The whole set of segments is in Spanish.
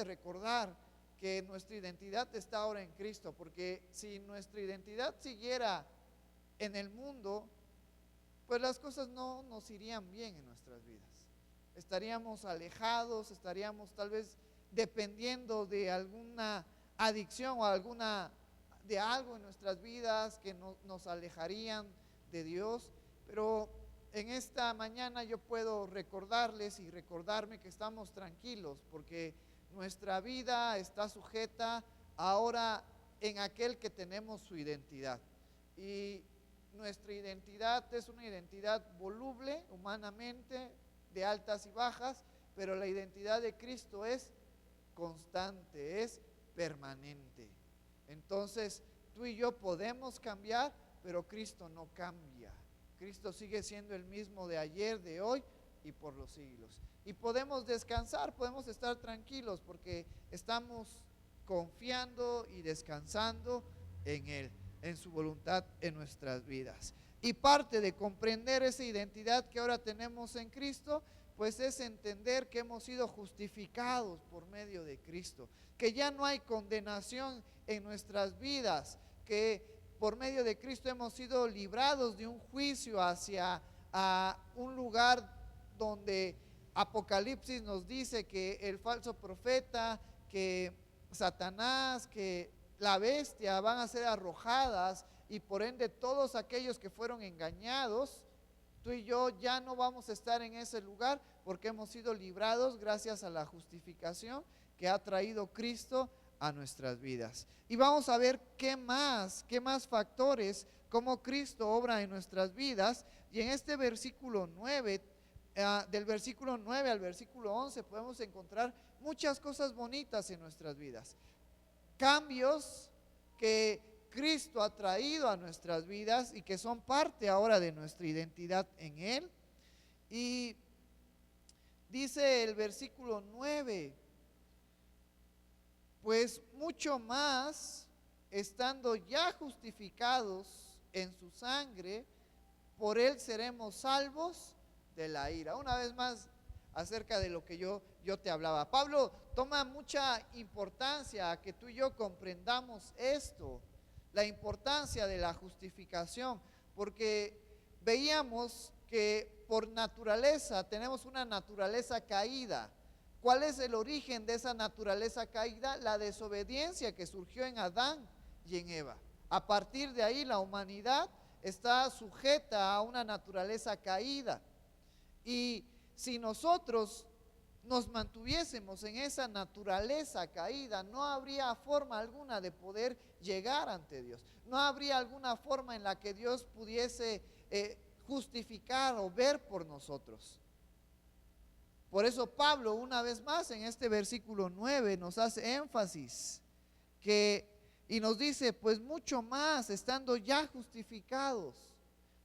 debe recordar que nuestra identidad está ahora en Cristo, porque si nuestra identidad siguiera en el mundo, pues las cosas no nos irían bien en nuestras vidas. Estaríamos alejados, estaríamos tal vez dependiendo de alguna adicción o de algo en nuestras vidas que nos alejarían de Dios. Pero en esta mañana yo puedo recordarles y recordarme que estamos tranquilos, porque nuestra vida está sujeta ahora en aquel que tenemos su identidad. Y nuestra identidad es una identidad voluble humanamente, de altas y bajas, pero la identidad de Cristo es constante, es permanente. Entonces, tú y yo podemos cambiar, pero Cristo no cambia. Cristo sigue siendo el mismo de ayer, de hoy y por los siglos. Y podemos descansar, podemos estar tranquilos porque estamos confiando y descansando en Él, en su voluntad en nuestras vidas. Y parte de comprender esa identidad que ahora tenemos en Cristo, pues es entender que hemos sido justificados por medio de Cristo, que ya no hay condenación en nuestras vidas, que por medio de Cristo hemos sido librados de un juicio hacia un lugar donde Apocalipsis nos dice que el falso profeta, que Satanás, que la bestia van a ser arrojadas, y por ende todos aquellos que fueron engañados, tú y yo ya no vamos a estar en ese lugar, porque hemos sido librados gracias a la justificación que ha traído Cristo a nuestras vidas. Y vamos a ver qué más factores, cómo Cristo obra en nuestras vidas. Y en este versículo 9, del versículo 9 al versículo 11, podemos encontrar muchas cosas bonitas en nuestras vidas. Cambios que Cristo ha traído a nuestras vidas y que son parte ahora de nuestra identidad en Él. Y dice el versículo 9: pues mucho más, estando ya justificados en su sangre, por Él seremos salvos de la ira. Una vez más, acerca de lo que yo te hablaba. Pablo toma mucha importancia a que tú y yo comprendamos esto, la importancia de la justificación, porque veíamos que por naturaleza tenemos una naturaleza caída. ¿Cuál es el origen de esa naturaleza caída? La desobediencia que surgió en Adán y en Eva. A partir de ahí la humanidad está sujeta a una naturaleza caída. Y si nosotros nos mantuviésemos en esa naturaleza caída, no habría forma alguna de poder llegar ante Dios. No habría alguna forma en la que Dios pudiese justificar o ver por nosotros. Por eso Pablo, una vez más, en este versículo 9 nos hace énfasis y nos dice, pues mucho más, estando ya justificados.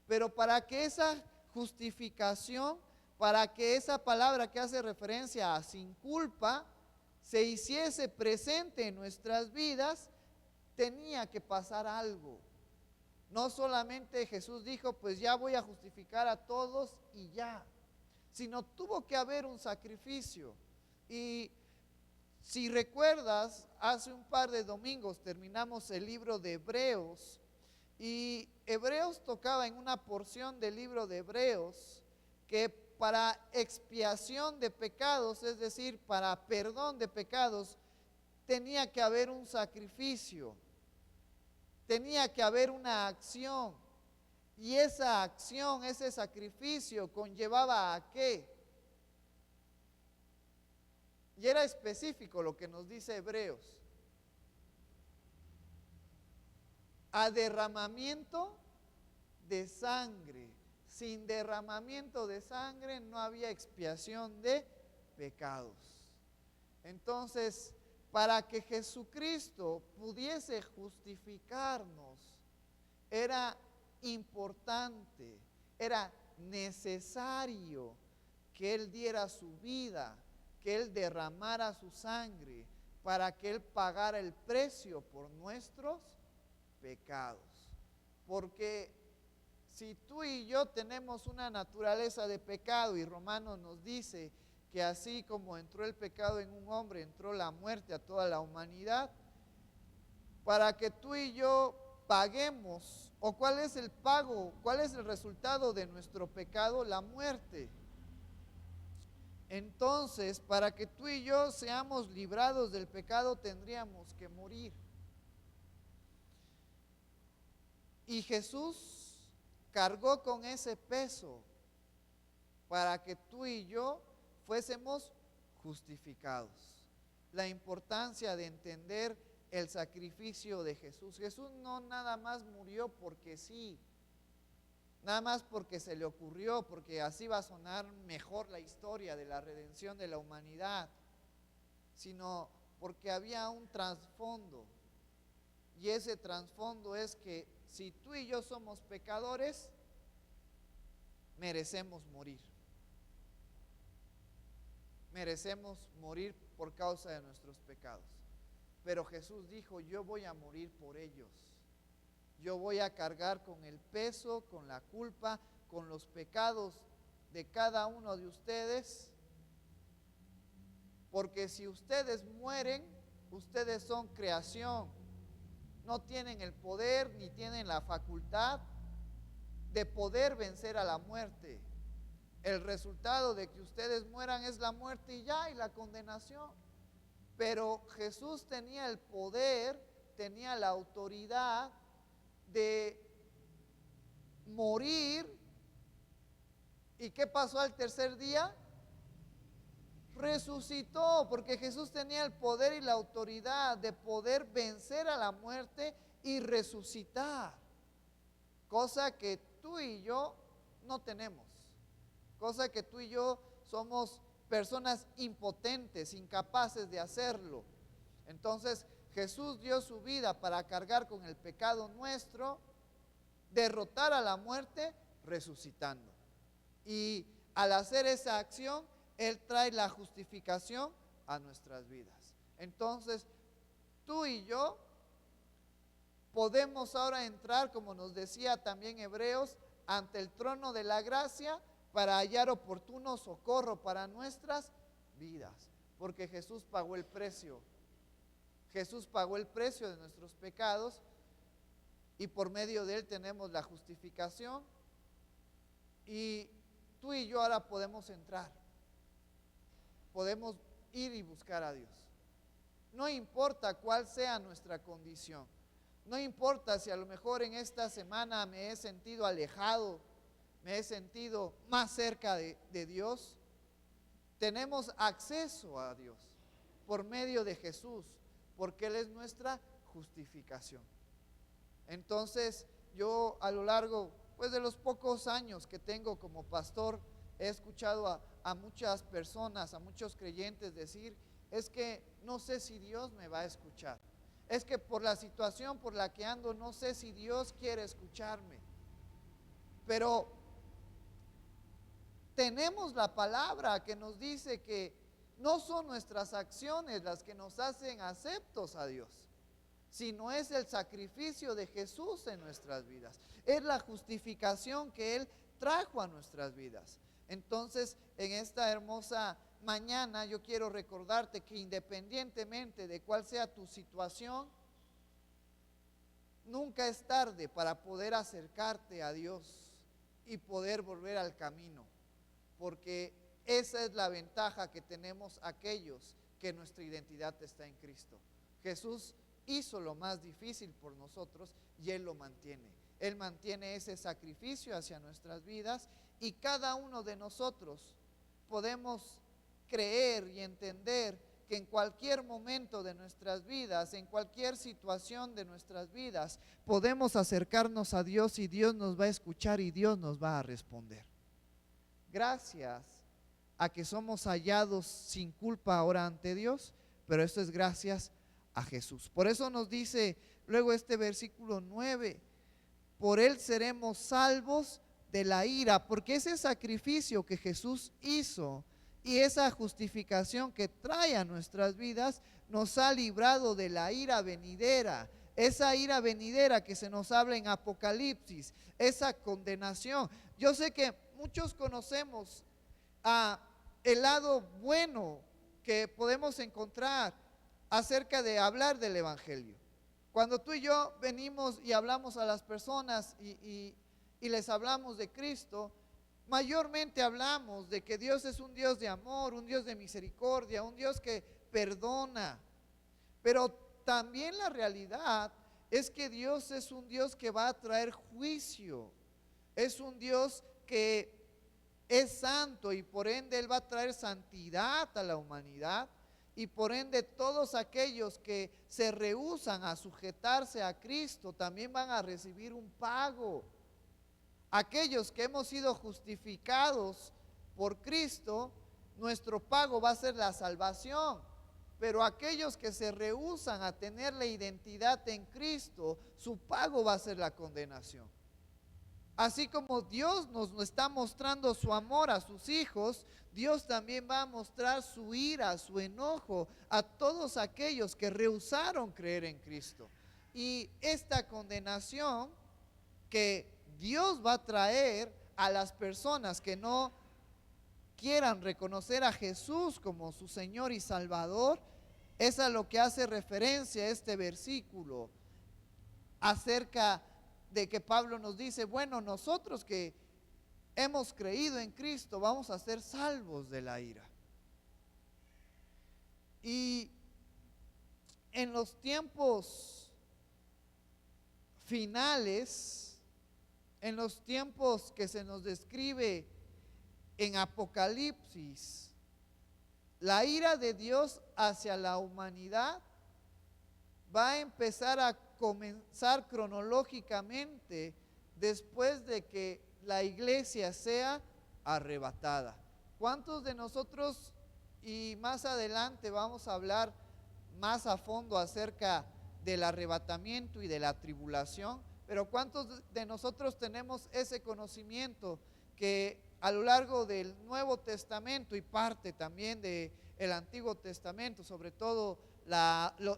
Pero para que esa justificación, para que esa palabra que hace referencia a sin culpa se hiciese presente en nuestras vidas, tenía que pasar algo. No solamente Jesús dijo, pues ya voy a justificar a todos y ya, sino tuvo que haber un sacrificio. Y si recuerdas, hace un par de domingos terminamos el libro de Hebreos, y Hebreos tocaba en una porción del libro de Hebreos que para expiación de pecados, es decir, para perdón de pecados, tenía que haber un sacrificio, tenía que haber una acción. Y esa acción, ese sacrificio conllevaba ¿a qué? Y era específico lo que nos dice Hebreos: a derramamiento de sangre. Sin derramamiento de sangre no había expiación de pecados. Entonces, para que Jesucristo pudiese justificarnos, era importante, era necesario que Él diera su vida, que Él derramara su sangre, para que Él pagara el precio por nuestros pecados. Porque si tú y yo tenemos una naturaleza de pecado, y Romanos nos dice que así como entró el pecado en un hombre, entró la muerte a toda la humanidad, para que tú y yo paguemos. ¿O cuál es el pago? ¿Cuál es el resultado de nuestro pecado? La muerte. Entonces, para que tú y yo seamos librados del pecado, tendríamos que morir. Y Jesús cargó con ese peso para que tú y yo fuésemos justificados. La importancia de entender el sacrificio de Jesús. Jesús no nada más murió porque sí, nada más porque se le ocurrió, porque así va a sonar mejor la historia de la redención de la humanidad, sino porque había un trasfondo. Y ese trasfondo es que si tú y yo somos pecadores, merecemos morir. Merecemos morir por causa de nuestros pecados. Pero Jesús dijo, yo voy a morir por ellos. Yo voy a cargar con el peso, con la culpa, con los pecados de cada uno de ustedes. Porque si ustedes mueren, ustedes son creación. No tienen el poder ni tienen la facultad de poder vencer a la muerte. El resultado de que ustedes mueran es la muerte y ya, y la condenación. Pero Jesús tenía el poder, tenía la autoridad de morir. ¿Y qué pasó al tercer día? Resucitó, porque Jesús tenía el poder y la autoridad de poder vencer a la muerte y resucitar. Cosa que tú y yo no tenemos. Cosa que tú y yo somos personas impotentes, incapaces de hacerlo. Entonces Jesús dio su vida para cargar con el pecado nuestro, derrotar a la muerte, resucitando. Y al hacer esa acción, Él trae la justificación a nuestras vidas. Entonces, tú y yo podemos ahora entrar, como nos decía también Hebreos, ante el trono de la gracia para hallar oportuno socorro para nuestras vidas. Porque Jesús pagó el precio. Jesús pagó el precio de nuestros pecados y por medio de Él tenemos la justificación. Y tú y yo ahora podemos entrar. Podemos ir y buscar a Dios. No importa cuál sea nuestra condición. No importa si a lo mejor en esta semana me he sentido alejado, me he sentido más cerca de Dios. Tenemos acceso a Dios por medio de Jesús, porque Él es nuestra justificación. Entonces, yo a lo largo de los pocos años que tengo como pastor, he escuchado a muchas personas, a muchos creyentes decir, es que no sé si Dios me va a escuchar. Es que por la situación por la que ando, no sé si Dios quiere escucharme. Pero tenemos la palabra que nos dice que no son nuestras acciones las que nos hacen aceptos a Dios, sino es el sacrificio de Jesús en nuestras vidas. Es la justificación que Él trajo a nuestras vidas. Entonces, en esta hermosa mañana yo quiero recordarte que independientemente de cuál sea tu situación, nunca es tarde para poder acercarte a Dios y poder volver al camino, porque esa es la ventaja que tenemos aquellos que nuestra identidad está en Cristo. Jesús hizo lo más difícil por nosotros y Él lo mantiene. Él mantiene ese sacrificio hacia nuestras vidas y cada uno de nosotros podemos creer y entender que en cualquier momento de nuestras vidas, en cualquier situación de nuestras vidas, podemos acercarnos a Dios y Dios nos va a escuchar y Dios nos va a responder. Gracias a que somos hallados sin culpa ahora ante Dios, pero esto es gracias a Jesús. Por eso nos dice luego este versículo 9, por Él seremos salvos de la ira, porque ese sacrificio que Jesús hizo y esa justificación que trae a nuestras vidas nos ha librado de la ira venidera. Esa ira venidera que se nos habla en Apocalipsis, esa condenación. Yo sé que muchos conocemos el lado bueno que podemos encontrar acerca de hablar del Evangelio. Cuando tú y yo venimos y hablamos a las personas y les hablamos de Cristo, mayormente hablamos de que Dios es un Dios de amor, un Dios de misericordia, un Dios que perdona. Pero también la realidad es que Dios es un Dios que va a traer juicio. Es un Dios que es santo y por ende Él va a traer santidad a la humanidad. Y por ende todos aquellos que se rehúsan a sujetarse a Cristo también van a recibir un pago. Aquellos que hemos sido justificados por Cristo, nuestro pago va a ser la salvación. Pero aquellos que se rehúsan a tener la identidad en Cristo, su pago va a ser la condenación. Así como Dios nos está mostrando su amor a sus hijos, Dios también va a mostrar su ira, su enojo a todos aquellos que rehusaron creer en Cristo. Y esta condenación que Dios va a traer a las personas que no quieran reconocer a Jesús como su Señor y Salvador, es a lo que hace referencia este versículo acerca de que Pablo nos dice, bueno, nosotros que hemos creído en Cristo vamos a ser salvos de la ira. Y en los tiempos finales, en los tiempos que se nos describe en Apocalipsis, la ira de Dios hacia la humanidad va a empezar a comenzar cronológicamente después de que la iglesia sea arrebatada. ¿Cuántos de nosotros, y más adelante vamos a hablar más a fondo acerca del arrebatamiento y de la tribulación, pero cuántos de nosotros tenemos ese conocimiento que a lo largo del Nuevo Testamento y parte también del Antiguo Testamento, sobre todo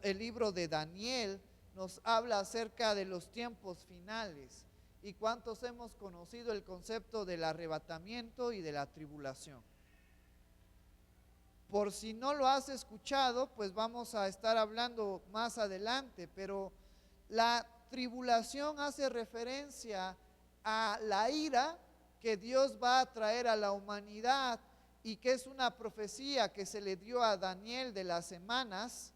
el libro de Daniel, nos habla acerca de los tiempos finales? ¿Y cuántos hemos conocido el concepto del arrebatamiento y de la tribulación? Por si no lo has escuchado, pues vamos a estar hablando más adelante, pero la tribulación hace referencia a la ira que Dios va a traer a la humanidad y que es una profecía que se le dio a Daniel de las semanas,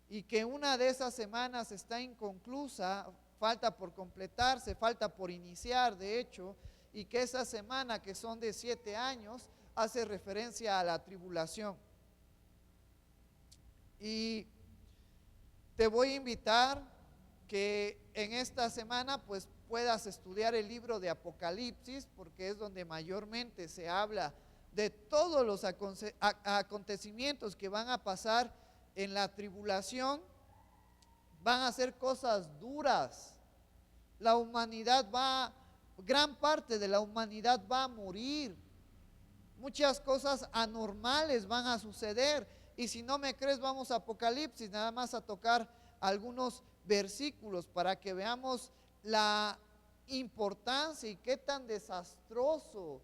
y que una de esas semanas está inconclusa, falta por completarse, falta por iniciar de hecho, y que esa semana, que son de 7 años, hace referencia a la tribulación. Y te voy a invitar que en esta semana pues puedas estudiar el libro de Apocalipsis, porque es donde mayormente se habla de todos los acontecimientos que van a pasar en la tribulación. Van a ser cosas duras. La humanidad gran parte de la humanidad va a morir. Muchas cosas anormales van a suceder. Y si no me crees, vamos a Apocalipsis, nada más a tocar algunos versículos para que veamos la importancia y qué tan desastroso,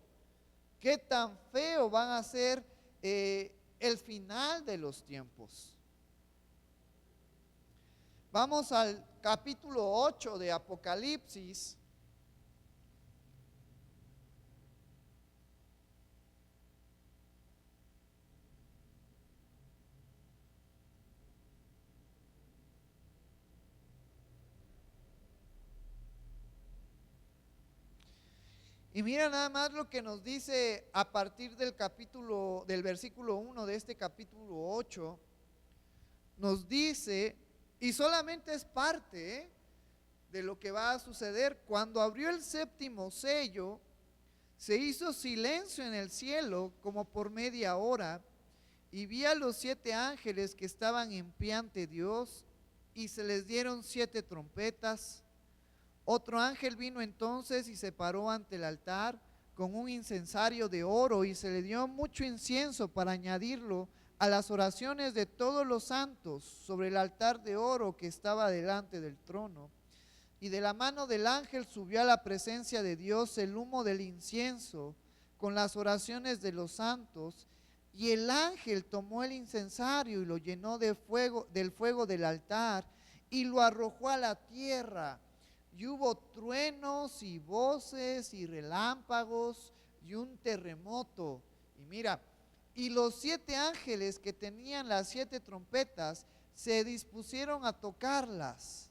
qué tan feo van a ser el final de los tiempos. Vamos al capítulo 8 de Apocalipsis. Y mira nada más lo que nos dice a partir del versículo 1 de este capítulo 8. Nos dice, y solamente es parte de lo que va a suceder: cuando abrió el séptimo sello, se hizo silencio en el cielo como por media hora, y vi a los 7 ángeles que estaban en pie ante Dios, y se les dieron 7 trompetas. Otro ángel vino entonces y se paró ante el altar con un incensario de oro, y se le dio mucho incienso para añadirlo a las oraciones de todos los santos sobre el altar de oro que estaba delante del trono. Y de la mano del ángel subió a la presencia de Dios el humo del incienso con las oraciones de los santos, Y el ángel tomó el incensario y lo llenó de fuego, del fuego del altar, y lo arrojó a la tierra. Y hubo truenos y voces y relámpagos y un terremoto. Y mira, y los 7 ángeles que tenían las 7 trompetas se dispusieron a tocarlas.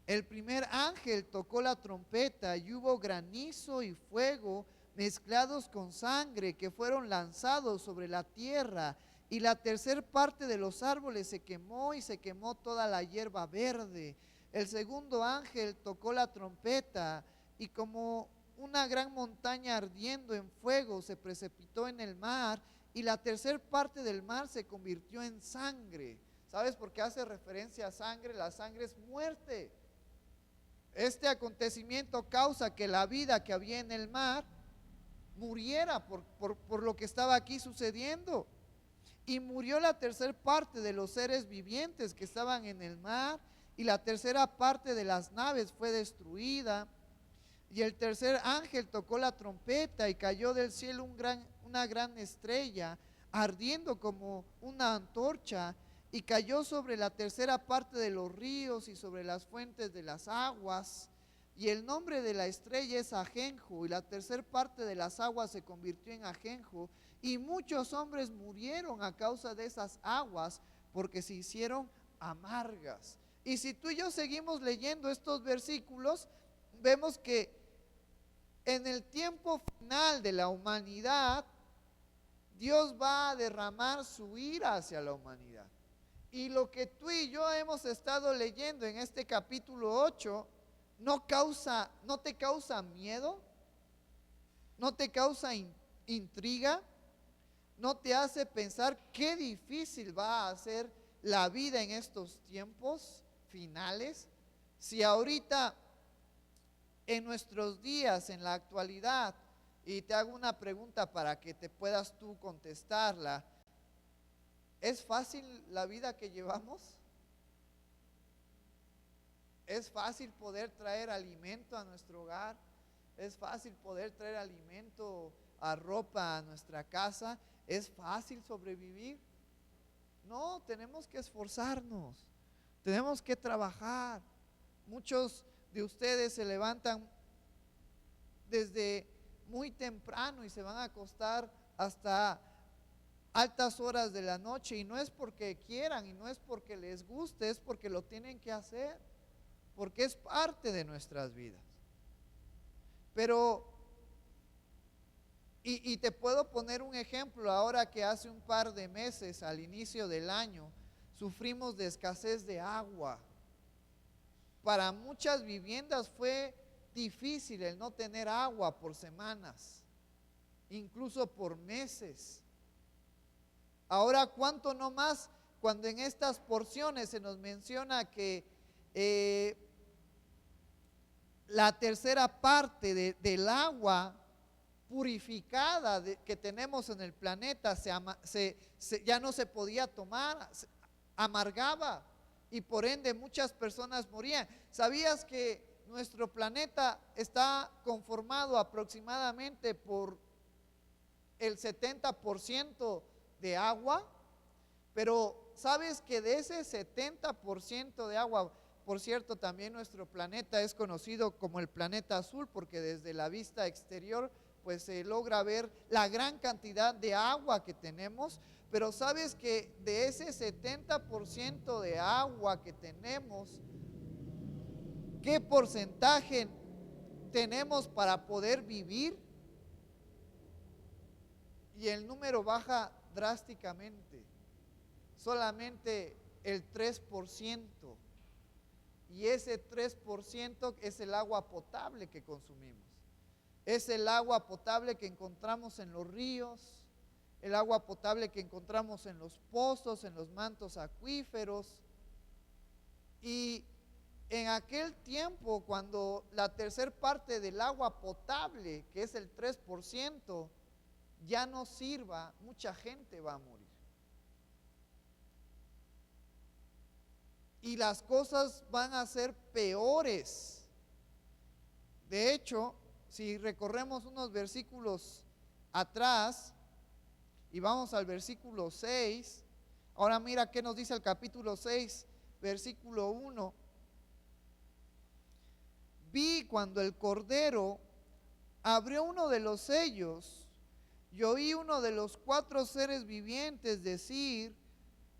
El primer ángel tocó la trompeta y hubo granizo y fuego mezclados con sangre que fueron lanzados sobre la tierra, y la tercer parte de los árboles se quemó y se quemó toda la hierba verde. El segundo ángel tocó la trompeta y como una gran montaña ardiendo en fuego se precipitó en el mar, y la tercer parte del mar se convirtió en sangre. ¿Sabes por qué hace referencia a sangre? La sangre es muerte. Este acontecimiento causa que la vida que había en el mar muriera por lo que estaba aquí sucediendo. Y murió la tercer parte de los seres vivientes que estaban en el mar, y la tercera parte de las naves fue destruida. Y el tercer ángel tocó la trompeta y cayó del cielo una gran estrella, ardiendo como una antorcha, y cayó sobre la tercera parte de los ríos y sobre las fuentes de las aguas. Y el nombre de la estrella es ajenjo, y la tercera parte de las aguas se convirtió en ajenjo, y muchos hombres murieron a causa de esas aguas, porque se hicieron amargas. Y si tú y yo seguimos leyendo estos versículos, vemos que en el tiempo final de la humanidad, Dios va a derramar su ira hacia la humanidad. Y lo que tú y yo hemos estado leyendo en este capítulo 8 no te causa miedo, no te causa intriga, no te hace pensar qué difícil va a ser la vida en estos tiempos finales. Si ahorita en nuestros días, en la actualidad, y te hago una pregunta para que te puedas tú contestarla, ¿es fácil la vida que llevamos? ¿Es fácil poder traer alimento a nuestro hogar? ¿Es fácil poder traer alimento a ropa a nuestra casa? ¿Es fácil sobrevivir? No, tenemos que esforzarnos, tenemos que trabajar. Muchos de ustedes se levantan desde muy temprano y se van a acostar hasta altas horas de la noche, y no es porque quieran y no es porque les guste, es porque lo tienen que hacer, porque es parte de nuestras vidas. Pero, y te puedo poner un ejemplo, ahora que hace un par de meses, al inicio del año, sufrimos de escasez de agua. Para muchas viviendas fue difícil el no tener agua por semanas, incluso por meses. Ahora, ¿cuánto no más cuando en estas porciones se nos menciona que la tercera parte del agua purificada que tenemos en el planeta ya no se podía tomar, amargaba, y por ende muchas personas morían? ¿Sabías que nuestro planeta está conformado aproximadamente por el 70% de agua? Pero ¿sabes que de ese 70% de agua, por cierto, también nuestro planeta es conocido como el planeta azul, porque desde la vista exterior pues se logra ver la gran cantidad de agua que tenemos? Pero ¿sabes que de ese 70% de agua que tenemos, qué porcentaje tenemos para poder vivir? Y el número baja drásticamente, solamente el 3%. Y ese 3% es el agua potable que consumimos. Es el agua potable que encontramos en los ríos, el agua potable que encontramos en los pozos, en los mantos acuíferos. Y en aquel tiempo, cuando la tercer parte del agua potable, que es el 3%, ya no sirva, mucha gente va a morir. Y las cosas van a ser peores. De hecho, si recorremos unos versículos atrás, Y vamos al versículo 6. Ahora mira qué nos dice el capítulo 6, versículo 1. Vi cuando el Cordero abrió uno de los sellos y oí uno de los 4 seres vivientes decir,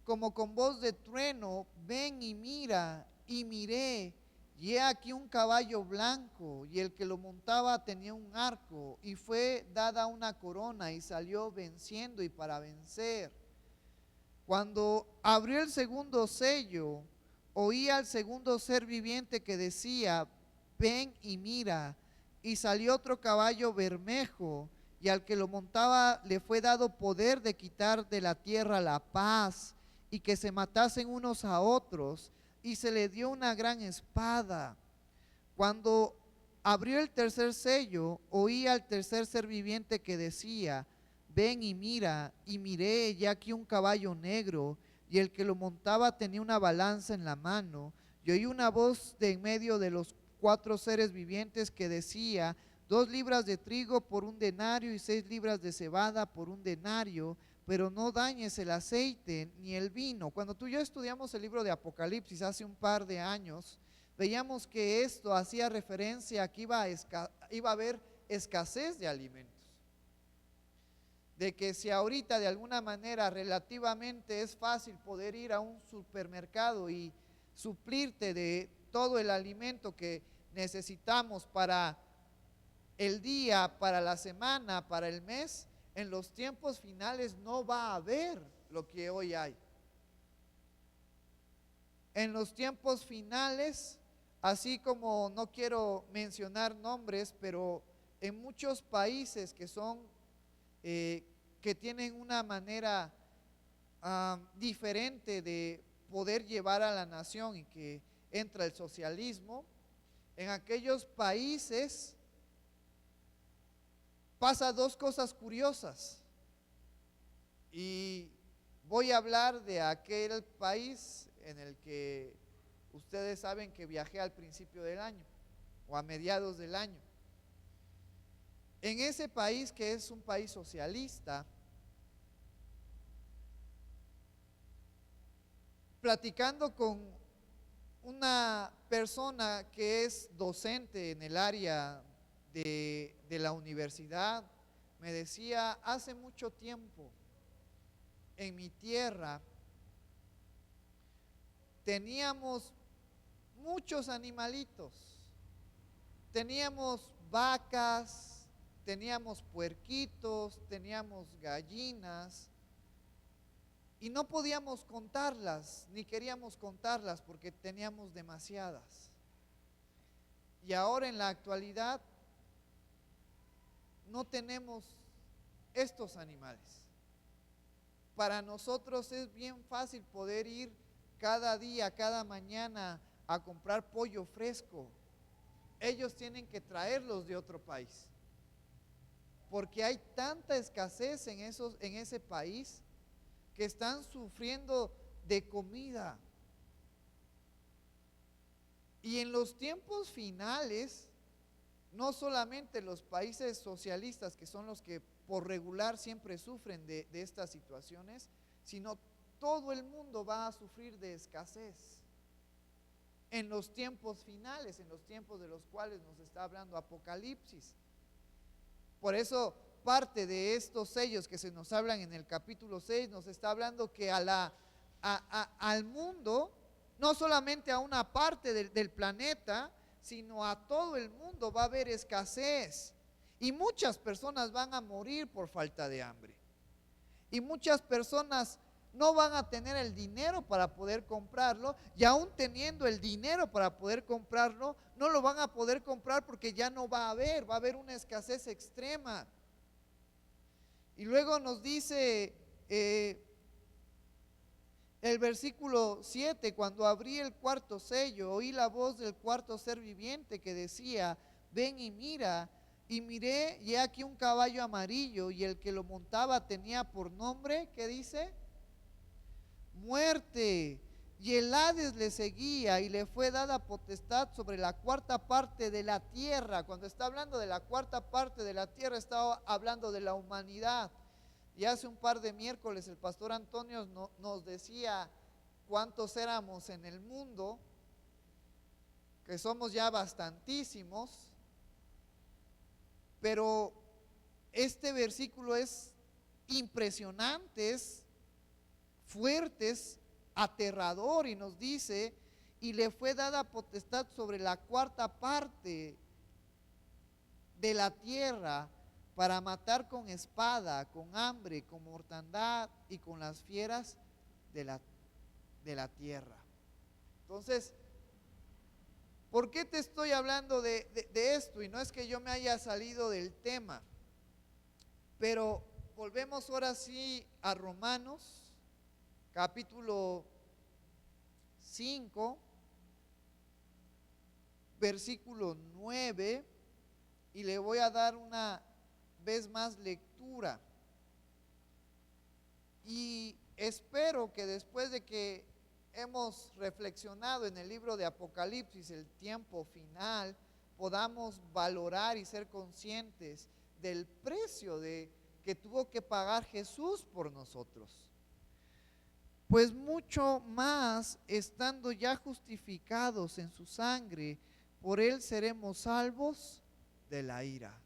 como con voz de trueno, ven y mira. Y miré, y he aquí un caballo blanco, y el que lo montaba tenía un arco, y fue dada una corona, y salió venciendo y para vencer. Cuando abrió el segundo sello, oí al segundo ser viviente que decía, ven y mira. Y salió otro caballo bermejo, y al que lo montaba le fue dado poder de quitar de la tierra la paz, y que se matasen unos a otros, y se le dio una gran espada. Cuando abrió el tercer sello, oí al tercer ser viviente que decía, ven y mira. Y miré, y aquí un caballo negro, y el que lo montaba tenía una balanza en la mano. Y oí una voz de en medio de los 4 seres vivientes que decía, 2 libras de trigo por un denario y 6 libras de cebada por un denario, pero no dañes el aceite ni el vino. Cuando tú y yo estudiamos el libro de Apocalipsis hace un par de años, veíamos que esto hacía referencia a que iba a haber escasez de alimentos. De que si ahorita de alguna manera relativamente es fácil poder ir a un supermercado y suplirte de todo el alimento que necesitamos para el día, para la semana, para el mes, en los tiempos finales no va a haber lo que hoy hay. En los tiempos finales, así como no quiero mencionar nombres, pero en muchos países que son, que tienen una manera diferente de poder llevar a la nación y que entra el socialismo, en aquellos países pasa 2 cosas curiosas. Y voy a hablar de aquel país en el que ustedes saben que viajé al principio del año o a mediados del año. En ese país, que es un país socialista, platicando con una persona que es docente en el área de la universidad, me decía, hace mucho tiempo en mi tierra teníamos muchos animalitos, teníamos vacas, teníamos puerquitos, teníamos gallinas, y no podíamos contarlas, ni queríamos contarlas porque teníamos demasiadas. Y ahora en la actualidad no tenemos estos animales. Para nosotros es bien fácil poder ir cada día, cada mañana a comprar pollo fresco. Ellos tienen que traerlos de otro país, porque hay tanta escasez en ese país que están sufriendo de comida. Y en los tiempos finales, no solamente los países socialistas, que son los que por regular siempre sufren de estas situaciones, sino todo el mundo va a sufrir de escasez. En los tiempos finales, en los tiempos de los cuales nos está hablando Apocalipsis. Por eso parte de estos sellos que se nos hablan en el capítulo 6 nos está hablando que al mundo, no solamente a una parte del planeta, sino a todo el mundo va a haber escasez. Y muchas personas van a morir por falta de hambre. Y muchas personas no van a tener el dinero para poder comprarlo, y aún teniendo el dinero para poder comprarlo, no lo van a poder comprar porque ya no va a haber una escasez extrema. Y luego nos dice el versículo 7, cuando abrí el 4 sello, oí la voz del 4 ser viviente que decía, ven y mira. Y miré, y he aquí un caballo amarillo, y el que lo montaba tenía por nombre, ¿qué dice? Muerte. Y el Hades le seguía, y le fue dada potestad sobre la 4ª parte de la tierra. Cuando está hablando de la 4ª parte de la tierra, está hablando de la humanidad. Y hace un par de miércoles el pastor Antonio nos decía cuántos éramos en el mundo, que somos ya bastantísimos, pero este versículo es impresionante, es fuerte, es aterrador, y nos dice: y le fue dada potestad sobre la cuarta parte de la tierra para matar con espada, con hambre, con mortandad y con las fieras de la tierra. Entonces, ¿por qué te estoy hablando de esto? Y no es que yo me haya salido del tema, pero volvemos ahora sí a Romanos, capítulo 5, versículo 9, y le voy a dar una vez más lectura. Y espero que después de que hemos reflexionado en el libro de Apocalipsis, el tiempo final, podamos valorar y ser conscientes del precio que tuvo que pagar Jesús por nosotros. Pues mucho más, estando ya justificados en su sangre, por él seremos salvos de la ira.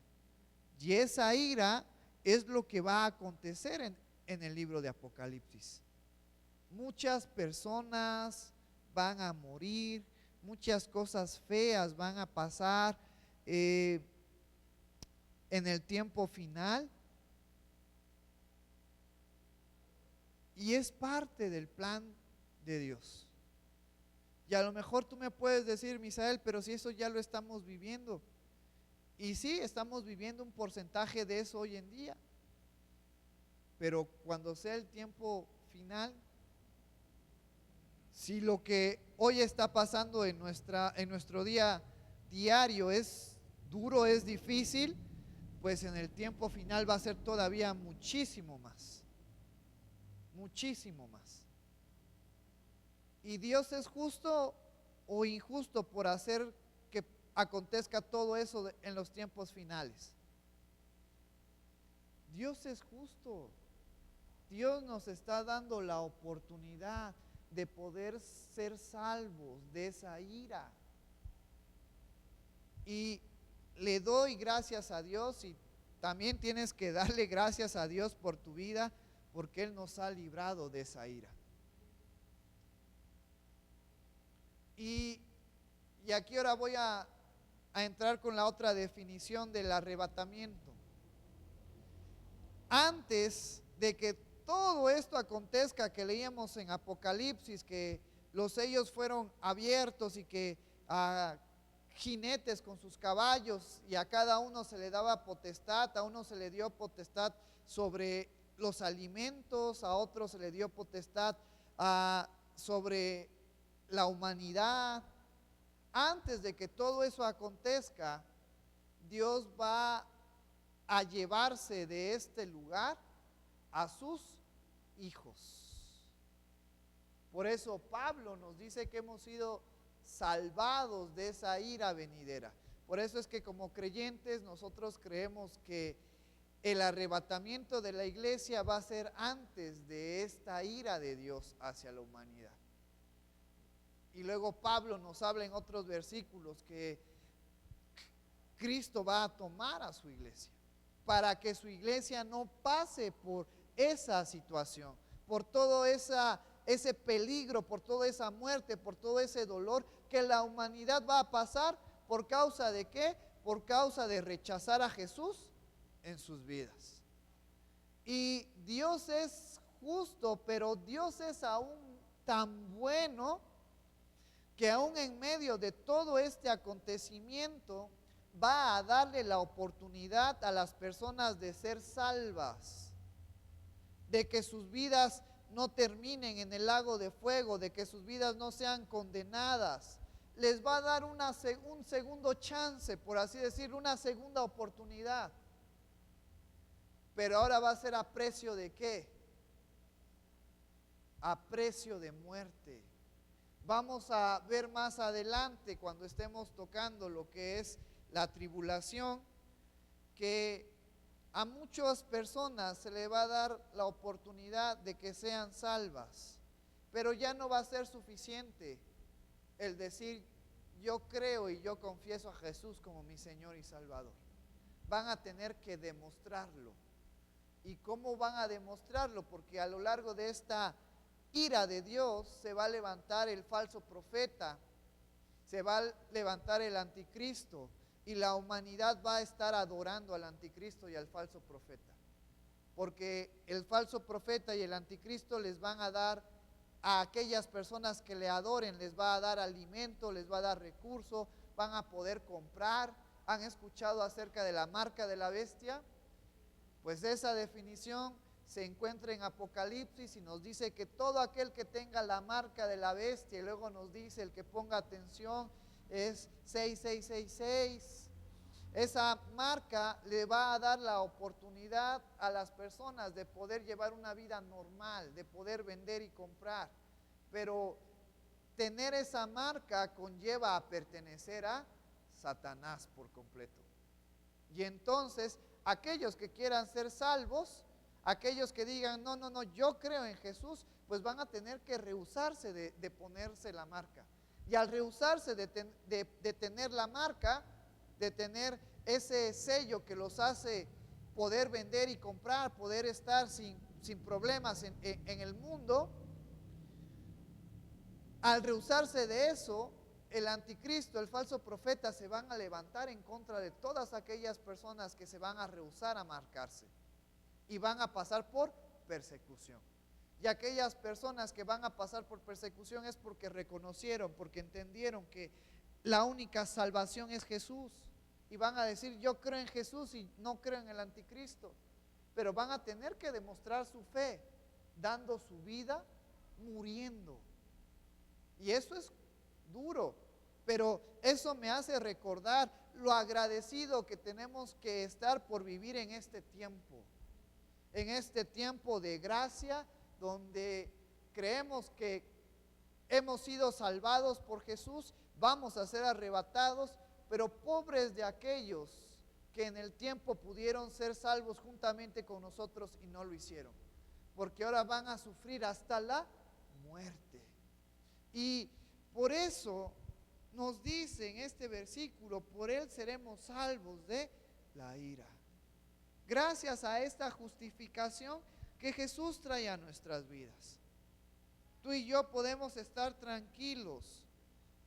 Y esa ira es lo que va a acontecer en el libro de Apocalipsis. Muchas personas van a morir, muchas cosas feas van a pasar en el tiempo final. Y es parte del plan de Dios. Y a lo mejor tú me puedes decir: Misael, pero si eso ya lo estamos viviendo. Y sí, estamos viviendo un porcentaje de eso hoy en día. Pero cuando sea el tiempo final, si lo que hoy está pasando en nuestro día diario es duro, es difícil, pues en el tiempo final va a ser todavía muchísimo más. Muchísimo más. ¿Y Dios es justo o injusto por hacer que acontezca todo eso en los tiempos finales? Dios es justo. Dios nos está dando la oportunidad de poder ser salvos de esa ira. Y le doy gracias a Dios, y también tienes que darle gracias a Dios por tu vida, porque Él nos ha librado de esa ira. Y aquí ahora voy a entrar con la otra definición del arrebatamiento. Antes de que todo esto acontezca, que leíamos en Apocalipsis, que los sellos fueron abiertos y que jinetes con sus caballos, y a cada uno se le daba potestad, a uno se le dio potestad sobre los alimentos, a otros se le dio potestad sobre la humanidad. Antes de que todo eso acontezca, Dios va a llevarse de este lugar a sus hijos. Por eso Pablo nos dice que hemos sido salvados de esa ira venidera. Por eso es que como creyentes nosotros creemos que el arrebatamiento de la iglesia va a ser antes de esta ira de Dios hacia la humanidad. Y luego Pablo nos habla en otros versículos que Cristo va a tomar a su iglesia, para que su iglesia no pase por esa situación, por todo ese peligro, por toda esa muerte, por todo ese dolor que la humanidad va a pasar. ¿Por causa de qué? Por causa de rechazar a Jesús en sus vidas. Y Dios es justo, pero Dios es aún tan bueno que aún en medio de todo este acontecimiento va a darle la oportunidad a las personas de ser salvas, de que sus vidas no terminen en el lago de fuego, de que sus vidas no sean condenadas. Les va a dar un segundo chance, por así decirlo, una segunda oportunidad. Pero ahora va a ser a precio de ¿qué? A precio de muerte. Vamos a ver más adelante, cuando estemos tocando lo que es la tribulación, que a muchas personas se le va a dar la oportunidad de que sean salvas, pero ya no va a ser suficiente el decir yo creo y yo confieso a Jesús como mi Señor y Salvador. Van a tener que demostrarlo. ¿Y cómo van a demostrarlo? Porque a lo largo de esta ira de Dios se va a levantar el falso profeta, se va a levantar el anticristo, y la humanidad va a estar adorando al anticristo y al falso profeta. Porque el falso profeta y el anticristo les van a dar a aquellas personas que le adoren, les va a dar alimento, les va a dar recursos, van a poder comprar. ¿Han escuchado acerca de la marca de la bestia? Pues esa definición se encuentra en Apocalipsis y nos dice que todo aquel que tenga la marca de la bestia, y luego nos dice el que ponga atención, es 6666. Esa marca le va a dar la oportunidad a las personas de poder llevar una vida normal, de poder vender y comprar. Pero tener esa marca conlleva a pertenecer a Satanás por completo. Y entonces, aquellos que quieran ser salvos, aquellos que digan, no, yo creo en Jesús, pues van a tener que rehusarse de ponerse la marca. Y al rehusarse de tener la marca, de tener ese sello que los hace poder vender y comprar, poder estar sin problemas en el mundo, al rehusarse de eso, el anticristo, el falso profeta, se van a levantar en contra de todas aquellas personas que se van a rehusar a marcarse y van a pasar por persecución. Y aquellas personas que van a pasar por persecución es porque reconocieron, porque entendieron que la única salvación es Jesús. Y van a decir, yo creo en Jesús y no creo en el anticristo. Pero van a tener que demostrar su fe, dando su vida, muriendo. Y eso es duro, pero eso me hace recordar lo agradecido que tenemos que estar por vivir en este tiempo de gracia, donde creemos que hemos sido salvados por Jesús, vamos a ser arrebatados, pero pobres de aquellos que en el tiempo pudieron ser salvos juntamente con nosotros y no lo hicieron, porque ahora van a sufrir hasta la muerte. Y por eso nos dice en este versículo, por él seremos salvos de la ira. Gracias a esta justificación que Jesús trae a nuestras vidas, tú y yo podemos estar tranquilos,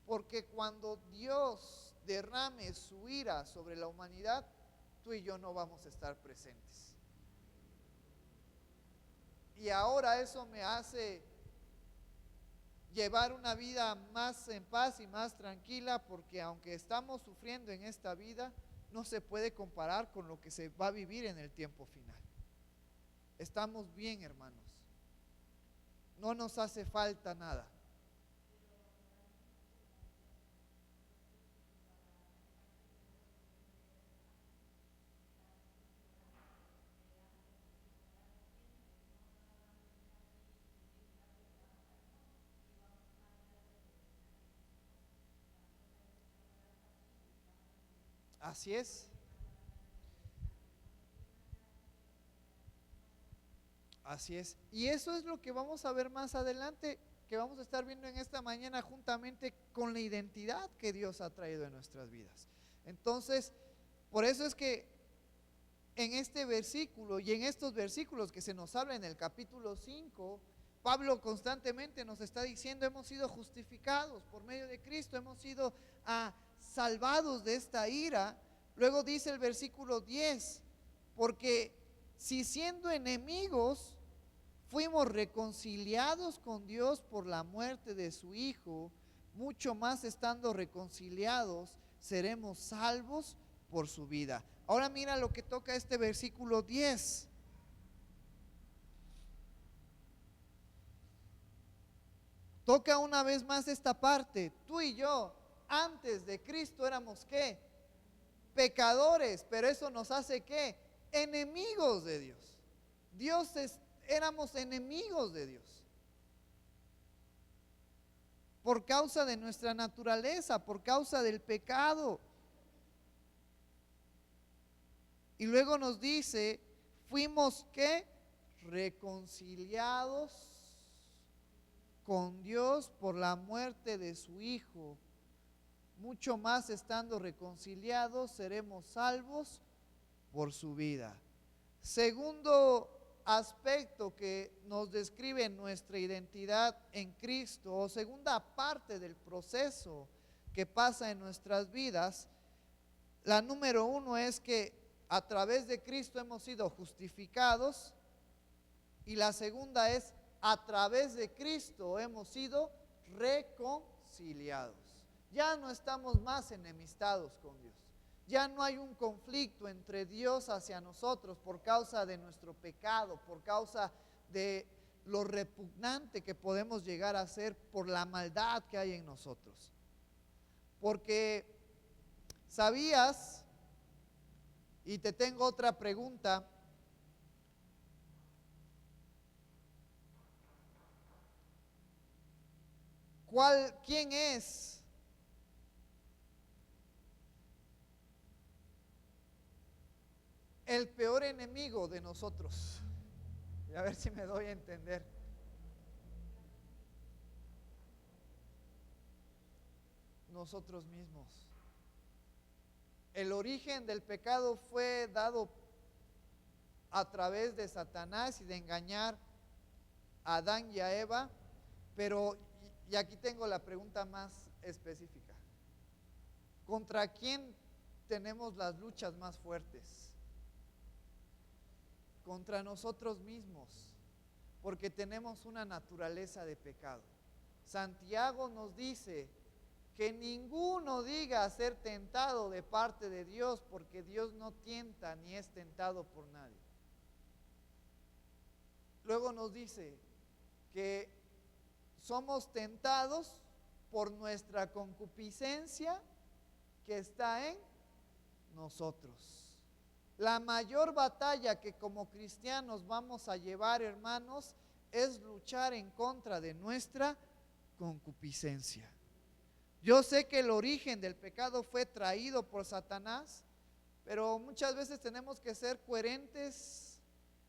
porque cuando Dios derrame su ira sobre la humanidad, tú y yo no vamos a estar presentes. Y ahora eso me hace llevar una vida más en paz y más tranquila, porque aunque estamos sufriendo en esta vida, no se puede comparar con lo que se va a vivir en el tiempo final. Estamos bien, hermanos. No nos hace falta nada. Así es. Así es. Y eso es lo que vamos a ver más adelante, que vamos a estar viendo en esta mañana juntamente con la identidad que Dios ha traído en nuestras vidas. Entonces, por eso es que en este versículo y en estos versículos que se nos habla en el capítulo 5, Pablo constantemente nos está diciendo, hemos sido justificados por medio de Cristo, hemos sido salvados de esta ira. Luego dice el versículo 10, porque si siendo enemigos fuimos reconciliados con Dios por la muerte de su Hijo, mucho más estando reconciliados seremos salvos por su vida. Ahora mira lo que toca este versículo 10. Toca una vez más esta parte. Tú y yo antes de Cristo éramos ¿qué? Pecadores, pero eso nos hace ¿qué? Enemigos de Dios. Éramos enemigos de Dios por causa de nuestra naturaleza, por causa del pecado. Y luego nos dice, fuimos ¿qué? Reconciliados con Dios por la muerte de su Hijo. Mucho más estando reconciliados, seremos salvos por su vida. Segundo aspecto que nos describe nuestra identidad en Cristo, o segunda parte del proceso que pasa en nuestras vidas, la número uno es que a través de Cristo hemos sido justificados, y la segunda es a través de Cristo hemos sido reconciliados. Ya no estamos más enemistados con Dios. Ya no hay un conflicto entre Dios hacia nosotros por causa de nuestro pecado, por causa de lo repugnante que podemos llegar a ser por la maldad que hay en nosotros. Porque sabías, y te tengo otra pregunta, ¿quién es el peor enemigo de nosotros? Y a ver si me doy a entender. Nosotros mismos. El origen del pecado fue dado a través de Satanás y de engañar a Adán y a Eva, pero, y aquí tengo la pregunta más específica: ¿contra quién tenemos las luchas más fuertes? Contra nosotros mismos, porque tenemos una naturaleza de pecado. Santiago nos dice que ninguno diga ser tentado de parte de Dios, porque Dios no tienta ni es tentado por nadie. Luego nos dice que somos tentados por nuestra concupiscencia que está en nosotros. La mayor batalla que como cristianos vamos a llevar, hermanos, es luchar en contra de nuestra concupiscencia. Yo sé que el origen del pecado fue traído por Satanás, pero muchas veces tenemos que ser coherentes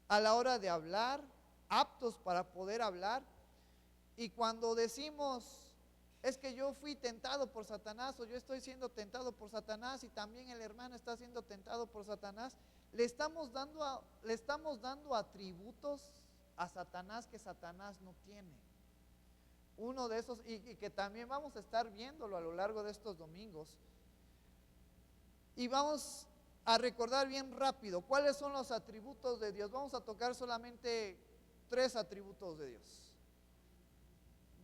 a la hora de hablar, aptos para poder hablar. Y cuando decimos, es que yo fui tentado por Satanás, o yo estoy siendo tentado por Satanás, y también el hermano está siendo tentado por Satanás, le estamos dando atributos a Satanás que Satanás no tiene. Uno de esos, y que también vamos a estar viéndolo a lo largo de estos domingos, y vamos a recordar bien rápido cuáles son los atributos de Dios. Vamos a tocar solamente 3 atributos de Dios.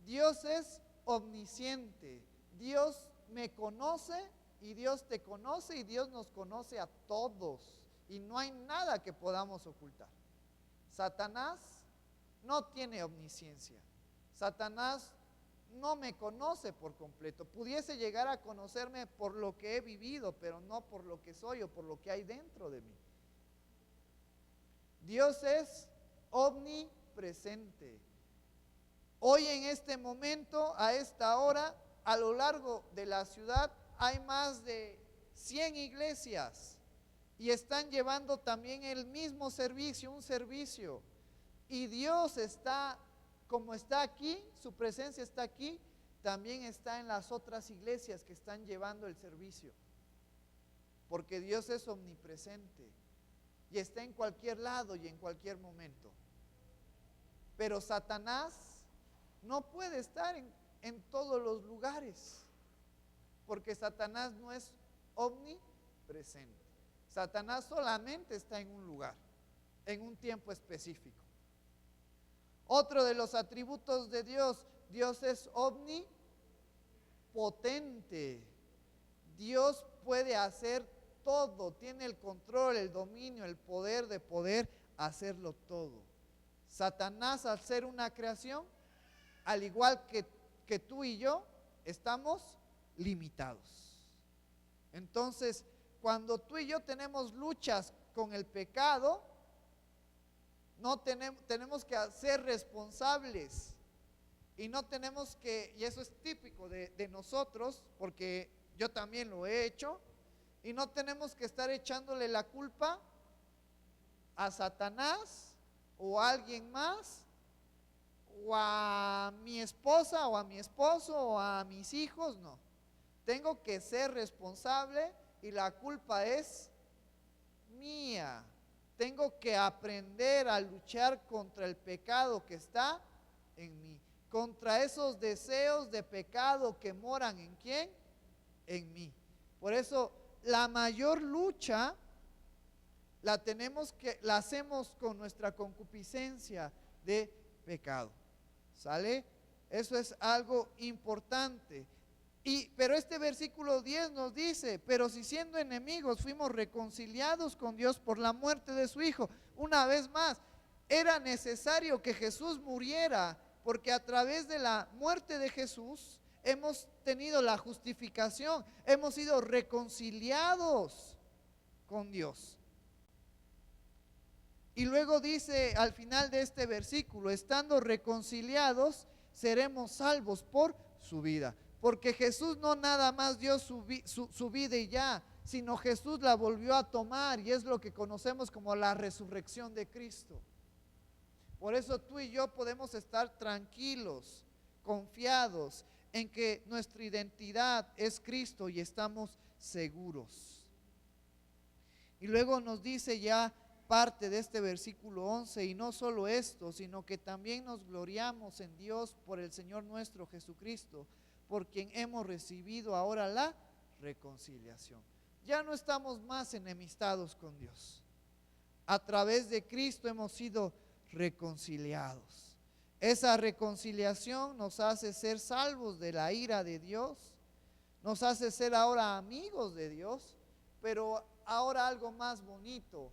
Dios es omnisciente, Dios me conoce y Dios te conoce, y Dios nos conoce a todos, y no hay nada que podamos ocultar. Satanás no tiene omnisciencia. Satanás no me conoce por completo. Pudiese llegar a conocerme por lo que he vivido, pero no por lo que soy o por lo que hay dentro de mí. Dios es omnipresente. Hoy en este momento, a esta hora, a lo largo de la ciudad, hay más de 100 iglesias y están llevando también el mismo servicio, un servicio. Y Dios está, como está aquí, su presencia está aquí, también está en las otras iglesias que están llevando el servicio. Porque Dios es omnipresente y está en cualquier lado y en cualquier momento. Pero Satanás no puede estar en todos los lugares, porque Satanás no es omnipresente. Satanás solamente está en un lugar, en un tiempo específico. Otro de los atributos de Dios: Dios es omnipotente. Dios puede hacer todo, tiene el control, el dominio, el poder de poder hacerlo todo. Satanás, al ser una creación, al igual que tú y yo, estamos limitados. Entonces, cuando tú y yo tenemos luchas con el pecado, no tenemos que ser responsables, y no tenemos que, y eso es típico de nosotros, porque yo también lo he hecho, y no tenemos que estar echándole la culpa a Satanás o a alguien más, o a mi esposa o a mi esposo o a mis hijos, no. Tengo que ser responsable y la culpa es mía. Tengo que aprender a luchar contra el pecado que está en mí, contra esos deseos de pecado que moran en ¿quién? En mí. Por eso la mayor lucha la hacemos con nuestra concupiscencia de pecado. ¿Sale? Eso es algo importante. Pero este versículo 10 nos dice, pero si siendo enemigos fuimos reconciliados con Dios por la muerte de su Hijo. Una vez más, era necesario que Jesús muriera, porque a través de la muerte de Jesús hemos tenido la justificación, hemos sido reconciliados con Dios. Y luego dice al final de este versículo, estando reconciliados, seremos salvos por su vida. Porque Jesús no nada más dio su vida y ya, sino Jesús la volvió a tomar, y es lo que conocemos como la resurrección de Cristo. Por eso tú y yo podemos estar tranquilos, confiados en que nuestra identidad es Cristo y estamos seguros. Y luego nos dice ya parte de este versículo 11, y no solo esto, sino que también nos gloriamos en Dios por el Señor nuestro Jesucristo, por quien hemos recibido ahora la reconciliación. Ya no estamos más enemistados con Dios. A través de Cristo hemos sido reconciliados. Esa reconciliación nos hace ser salvos de la ira de Dios, nos hace ser ahora amigos de Dios, pero ahora algo más bonito,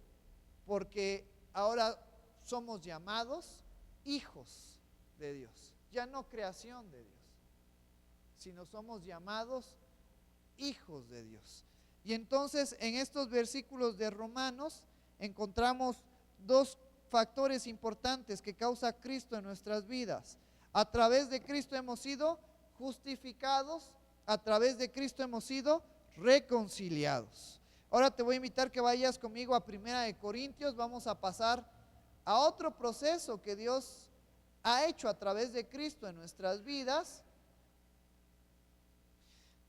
porque ahora somos llamados hijos de Dios, ya no creación de Dios, sino somos llamados hijos de Dios. Y entonces en estos versículos de Romanos encontramos dos factores importantes que causa Cristo en nuestras vidas. A través de Cristo hemos sido justificados, a través de Cristo hemos sido reconciliados. Ahora te voy a invitar que vayas conmigo a 1 Corintios. Vamos a pasar a otro proceso que Dios ha hecho a través de Cristo en nuestras vidas.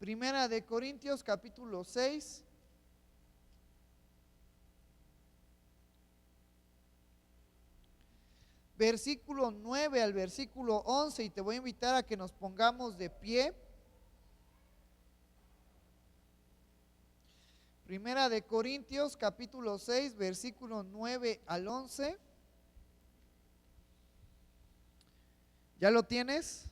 1 Corintios capítulo 6. Versículo 9 al versículo 11, y te voy a invitar a que nos pongamos de pie. 1 Corintios capítulo 6, versículo 9 al 11. ¿Ya lo tienes?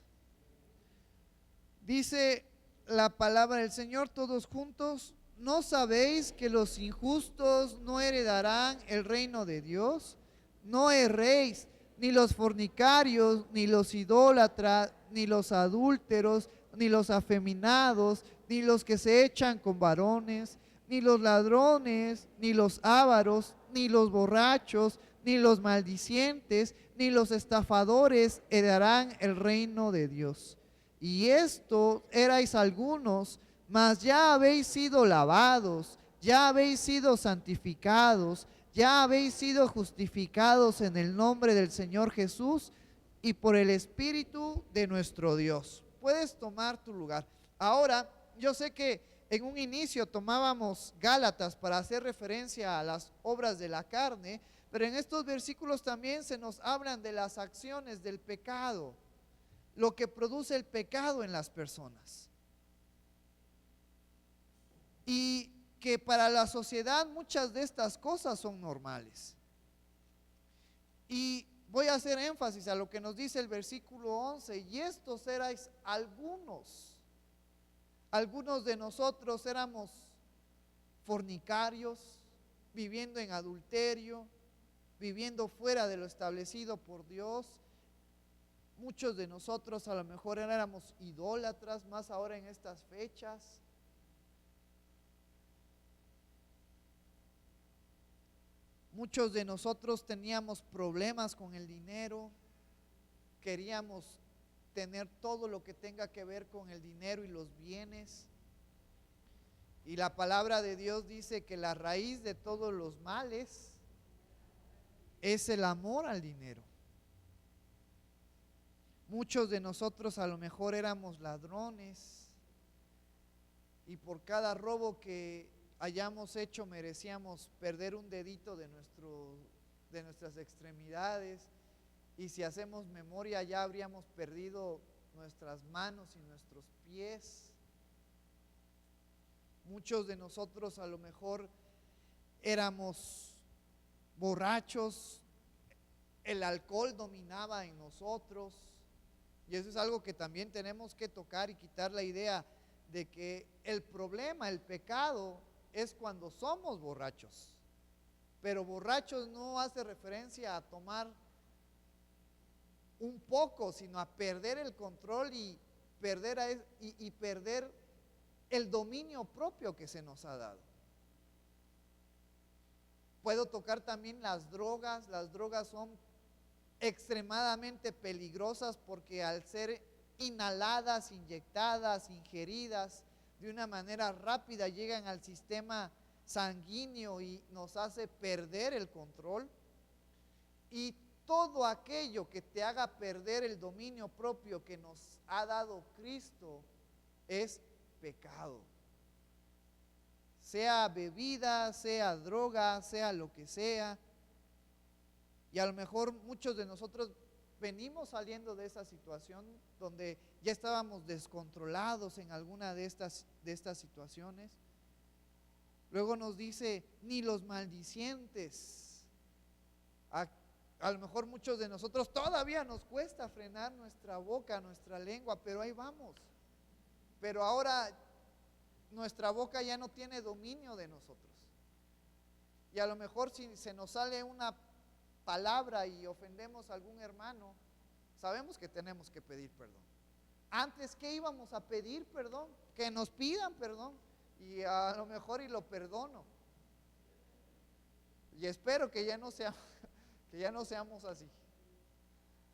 Dice la palabra del Señor todos juntos: ¿no sabéis que los injustos no heredarán el reino de Dios? No erréis, ni los fornicarios, ni los idólatras, ni los adúlteros, ni los afeminados, ni los que se echan con varones, ni los ladrones, ni los ávaros, ni los borrachos, ni los maldicientes, ni los estafadores heredarán el reino de Dios. Y esto erais algunos, mas ya habéis sido lavados, ya habéis sido santificados, ya habéis sido justificados en el nombre del Señor Jesús y por el Espíritu de nuestro Dios. Puedes tomar tu lugar. Ahora, yo sé que en un inicio tomábamos Gálatas para hacer referencia a las obras de la carne, pero en estos versículos también se nos hablan de las acciones del pecado, lo que produce el pecado en las personas. Y que para la sociedad muchas de estas cosas son normales. Y voy a hacer énfasis a lo que nos dice el versículo 11: y estos erais algunos de nosotros éramos fornicarios, viviendo en adulterio, viviendo fuera de lo establecido por Dios. Muchos de nosotros a lo mejor éramos idólatras, más ahora en estas fechas. Muchos de nosotros teníamos problemas con el dinero, queríamos tener todo lo que tenga que ver con el dinero y los bienes. Y la palabra de Dios dice que la raíz de todos los males es el amor al dinero. Muchos de nosotros a lo mejor éramos ladrones y por cada robo que hayamos hecho merecíamos perder un dedito de nuestras extremidades, y si hacemos memoria ya habríamos perdido nuestras manos y nuestros pies. Muchos de nosotros a lo mejor éramos borrachos, el alcohol dominaba en nosotros, y eso es algo que también tenemos que tocar y quitar la idea de que el problema, el pecado, es cuando somos borrachos. Pero borrachos no hace referencia a tomar un poco, sino a perder el control y perder el dominio propio que se nos ha dado. Puedo tocar también las drogas. Las drogas son extremadamente peligrosas porque al ser inhaladas, inyectadas, ingeridas de una manera rápida, llegan al sistema sanguíneo y nos hace perder el control. Y todo aquello que te haga perder el dominio propio que nos ha dado Cristo es pecado. Sea bebida, sea droga, sea lo que sea. Y a lo mejor muchos de nosotros venimos saliendo de esa situación donde ya estábamos descontrolados en alguna de estas situaciones. Luego nos dice, ni los maldicientes. A lo mejor muchos de nosotros todavía nos cuesta frenar nuestra boca, nuestra lengua, pero ahí vamos. Pero ahora nuestra boca ya no tiene dominio de nosotros. Y a lo mejor si se nos sale una palabra y ofendemos a algún hermano, sabemos que tenemos que pedir perdón. Antes, ¿qué íbamos a pedir perdón? Que nos pidan perdón. Y a lo mejor y lo perdono. Y espero que ya no seamos así.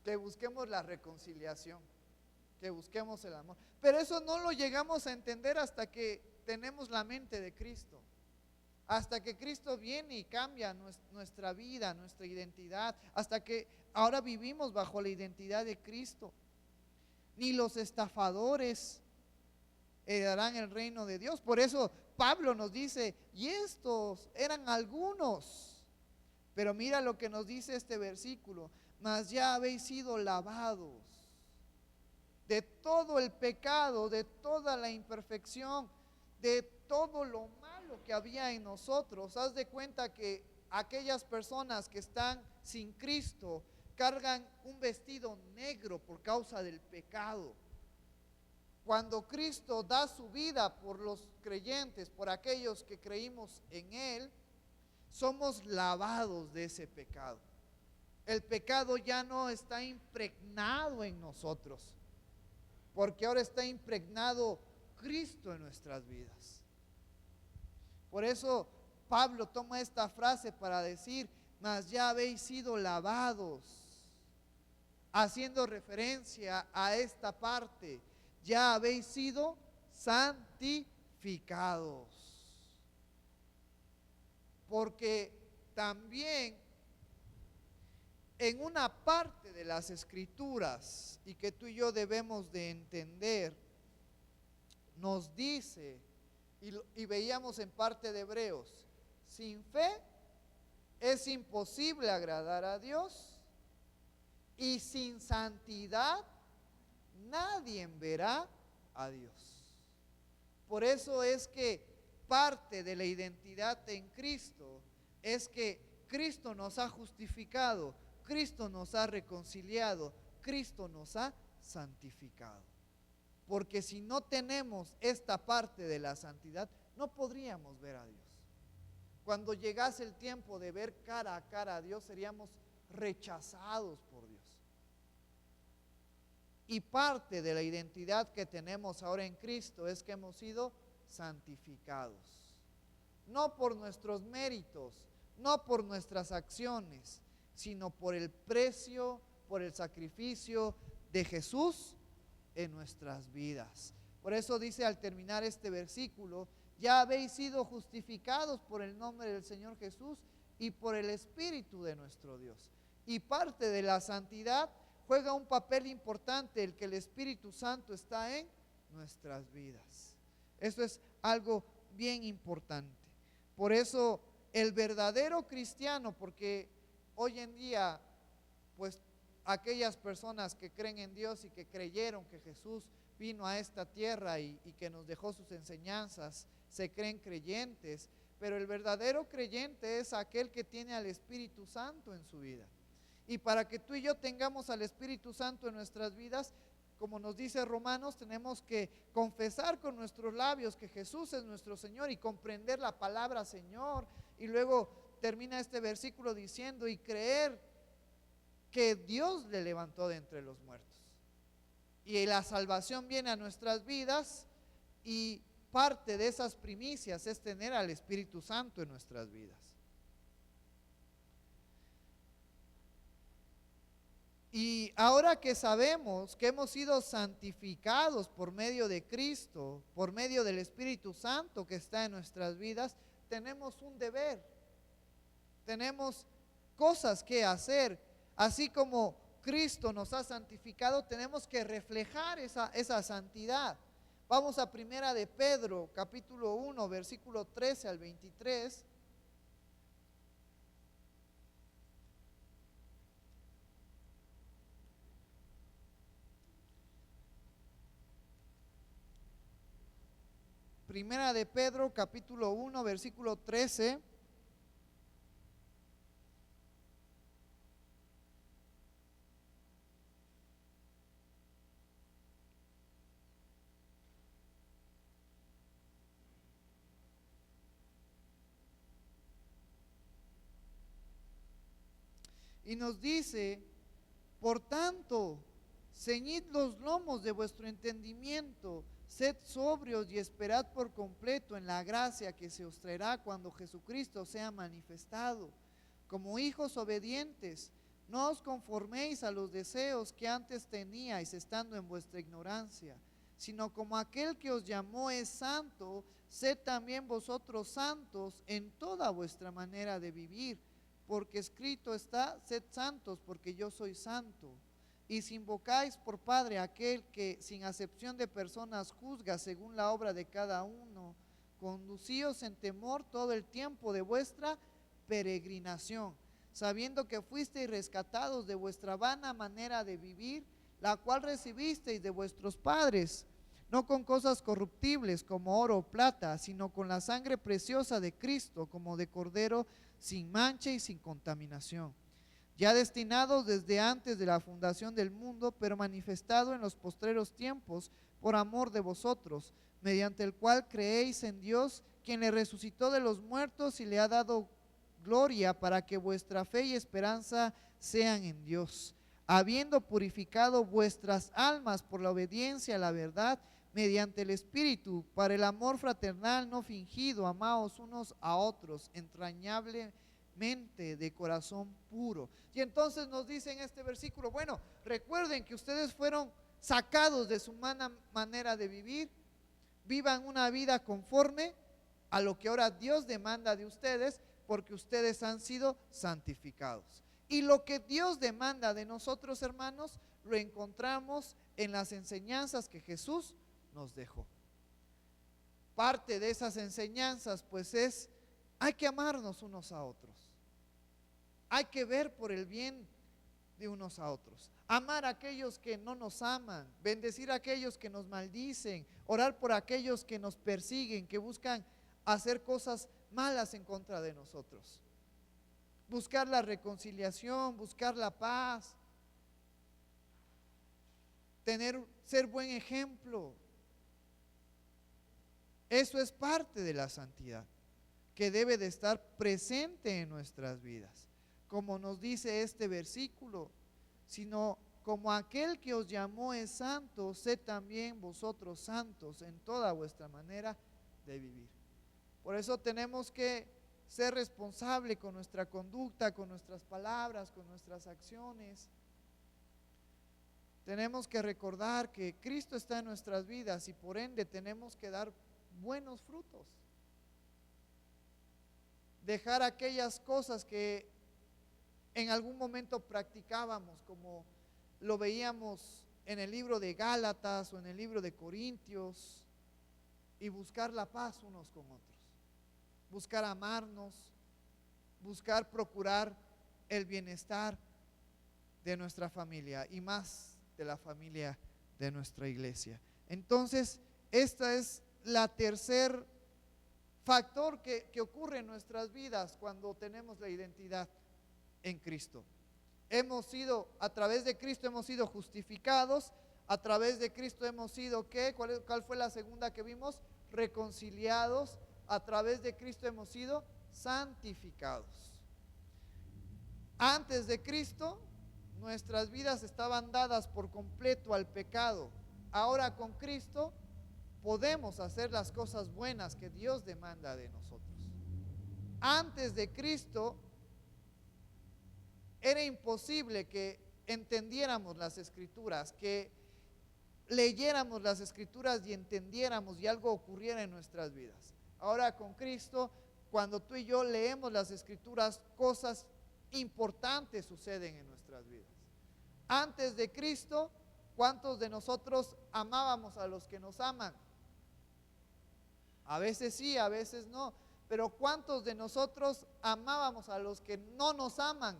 Que busquemos la reconciliación, que busquemos el amor. Pero eso no lo llegamos a entender hasta que tenemos la mente de Cristo. Hasta que Cristo viene y cambia nuestra vida, nuestra identidad. Hasta que ahora vivimos bajo la identidad de Cristo. Ni los estafadores heredarán el reino de Dios. Por eso Pablo nos dice, y estos eran algunos. Pero mira lo que nos dice este versículo: mas ya habéis sido lavados de todo el pecado, de toda la imperfección, de todo lo malo que había en nosotros. Haz de cuenta que aquellas personas que están sin Cristo cargan un vestido negro por causa del pecado. Cuando Cristo da su vida por los creyentes, por aquellos que creímos en Él, somos lavados de ese pecado. El pecado ya no está impregnado en nosotros, porque ahora está impregnado Cristo en nuestras vidas. Por eso Pablo toma esta frase para decir, mas ya habéis sido lavados, haciendo referencia a esta parte, ya habéis sido santificados. Porque también en una parte de las Escrituras, y que tú y yo debemos de entender, nos dice, y veíamos en parte de Hebreos, sin fe es imposible agradar a Dios, y sin santidad nadie verá a Dios. Por eso es que parte de la identidad en Cristo es que Cristo nos ha justificado, Cristo nos ha reconciliado, Cristo nos ha santificado. Porque si no tenemos esta parte de la santidad, no podríamos ver a Dios. Cuando llegase el tiempo de ver cara a cara a Dios, seríamos rechazados por Dios. Y parte de la identidad que tenemos ahora en Cristo es que hemos sido santificados. No por nuestros méritos, no por nuestras acciones, sino por el precio, por el sacrificio de Jesús en nuestras vidas. Por eso dice al terminar este versículo, ya habéis sido justificados por el nombre del Señor Jesús y por el Espíritu de nuestro Dios. Y parte de la santidad juega un papel importante el que el Espíritu Santo está en nuestras vidas. Eso es algo bien importante. Por eso el verdadero cristiano, porque hoy en día, pues aquellas personas que creen en Dios y que creyeron que Jesús vino a esta tierra y que nos dejó sus enseñanzas, se creen creyentes, pero el verdadero creyente es aquel que tiene al Espíritu Santo en su vida. Y para que tú y yo tengamos al Espíritu Santo en nuestras vidas, como nos dice Romanos, tenemos que confesar con nuestros labios que Jesús es nuestro Señor y comprender la palabra Señor. Y luego termina este versículo diciendo, y creer que Dios le levantó de entre los muertos. Y la salvación viene a nuestras vidas, y parte de esas primicias es tener al Espíritu Santo en nuestras vidas. Y ahora que sabemos que hemos sido santificados por medio de Cristo, por medio del Espíritu Santo que está en nuestras vidas, tenemos un deber, tenemos cosas que hacer. Así como Cristo nos ha santificado, tenemos que reflejar esa santidad. Vamos a Primera de Pedro, capítulo 1, versículo 13 al 23. Primera de Pedro, capítulo 1, versículo 13. Y nos dice, por tanto, ceñid los lomos de vuestro entendimiento, sed sobrios y esperad por completo en la gracia que se os traerá cuando Jesucristo sea manifestado. Como hijos obedientes, no os conforméis a los deseos que antes teníais estando en vuestra ignorancia, sino como aquel que os llamó es santo, sed también vosotros santos en toda vuestra manera de vivir, porque escrito está, sed santos porque yo soy santo. Y si invocáis por Padre a aquel que sin acepción de personas juzga según la obra de cada uno, conducíos en temor todo el tiempo de vuestra peregrinación, sabiendo que fuisteis rescatados de vuestra vana manera de vivir, la cual recibisteis de vuestros padres, no con cosas corruptibles como oro o plata, sino con la sangre preciosa de Cristo, como de cordero sin mancha y sin contaminación, ya destinados desde antes de la fundación del mundo, pero manifestado en los postreros tiempos por amor de vosotros, mediante el cual creéis en Dios, quien le resucitó de los muertos y le ha dado gloria, para que vuestra fe y esperanza sean en Dios, habiendo purificado vuestras almas por la obediencia a la verdad, mediante el Espíritu, para el amor fraternal no fingido, amaos unos a otros entrañablemente, de corazón puro. Y entonces nos dice en este versículo, bueno, recuerden que ustedes fueron sacados de su humana manera de vivir, vivan una vida conforme a lo que ahora Dios demanda de ustedes, porque ustedes han sido santificados. Y lo que Dios demanda de nosotros, hermanos, lo encontramos en las enseñanzas que Jesús nos dejó. Parte de esas enseñanzas pues es, hay que amarnos unos a otros. Hay que ver por el bien de unos a otros. Amar a aquellos que no nos aman, bendecir a aquellos que nos maldicen, orar por aquellos que nos persiguen, que buscan hacer cosas malas en contra de nosotros. Buscar la reconciliación, buscar la paz, ser buen ejemplo. Eso es parte de la santidad que debe de estar presente en nuestras vidas. Como nos dice este versículo, sino como aquel que os llamó es santo, sed también vosotros santos en toda vuestra manera de vivir. Por eso tenemos que ser responsables con nuestra conducta, con nuestras palabras, con nuestras acciones. Tenemos que recordar que Cristo está en nuestras vidas y por ende tenemos que dar buenos frutos. dejar aquellas cosas que en algún momento practicábamos, como lo veíamos en el libro de Gálatas o en el libro de Corintios, y buscar la paz unos con otros, buscar amarnos, buscar procurar el bienestar de nuestra familia y más de la familia de nuestra iglesia. Entonces, esta es la tercer factor que ocurre en nuestras vidas cuando tenemos la identidad en Cristo. A través de Cristo hemos sido justificados, a través de Cristo hemos sido, ¿qué? ¿Cuál fue la segunda que vimos? Reconciliados, a través de Cristo hemos sido santificados. Antes de Cristo, nuestras vidas estaban dadas por completo al pecado. Ahora con Cristo podemos hacer las cosas buenas que Dios demanda de nosotros. Antes de Cristo era imposible que entendiéramos las Escrituras, que leyéramos las Escrituras y entendiéramos y algo ocurriera en nuestras vidas. Ahora con Cristo, cuando tú y yo leemos las Escrituras, cosas importantes suceden en nuestras vidas. Antes de Cristo, ¿cuántos de nosotros amábamos a los que nos aman? A veces sí, a veces no. Pero ¿cuántos de nosotros amábamos a los que no nos aman?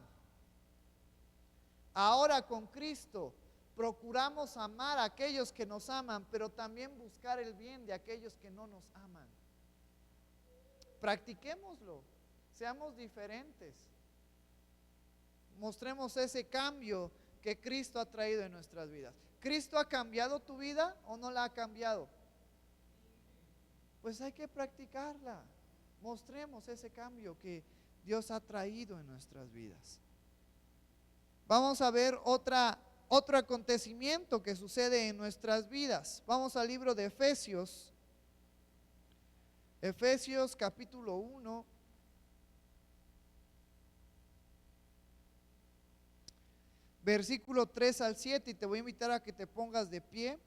Ahora con Cristo procuramos amar a aquellos que nos aman, pero también buscar el bien de aquellos que no nos aman. Practiquémoslo, seamos diferentes. Mostremos ese cambio que Cristo ha traído en nuestras vidas. ¿Cristo ha cambiado tu vida o no la ha cambiado? Pues hay que practicarla. Mostremos ese cambio que Dios ha traído en nuestras vidas. Vamos a ver otro acontecimiento que sucede en nuestras vidas. Vamos al libro de Efesios. Efesios capítulo 1. Versículo 3 al 7, y te voy a invitar a que te pongas de pie.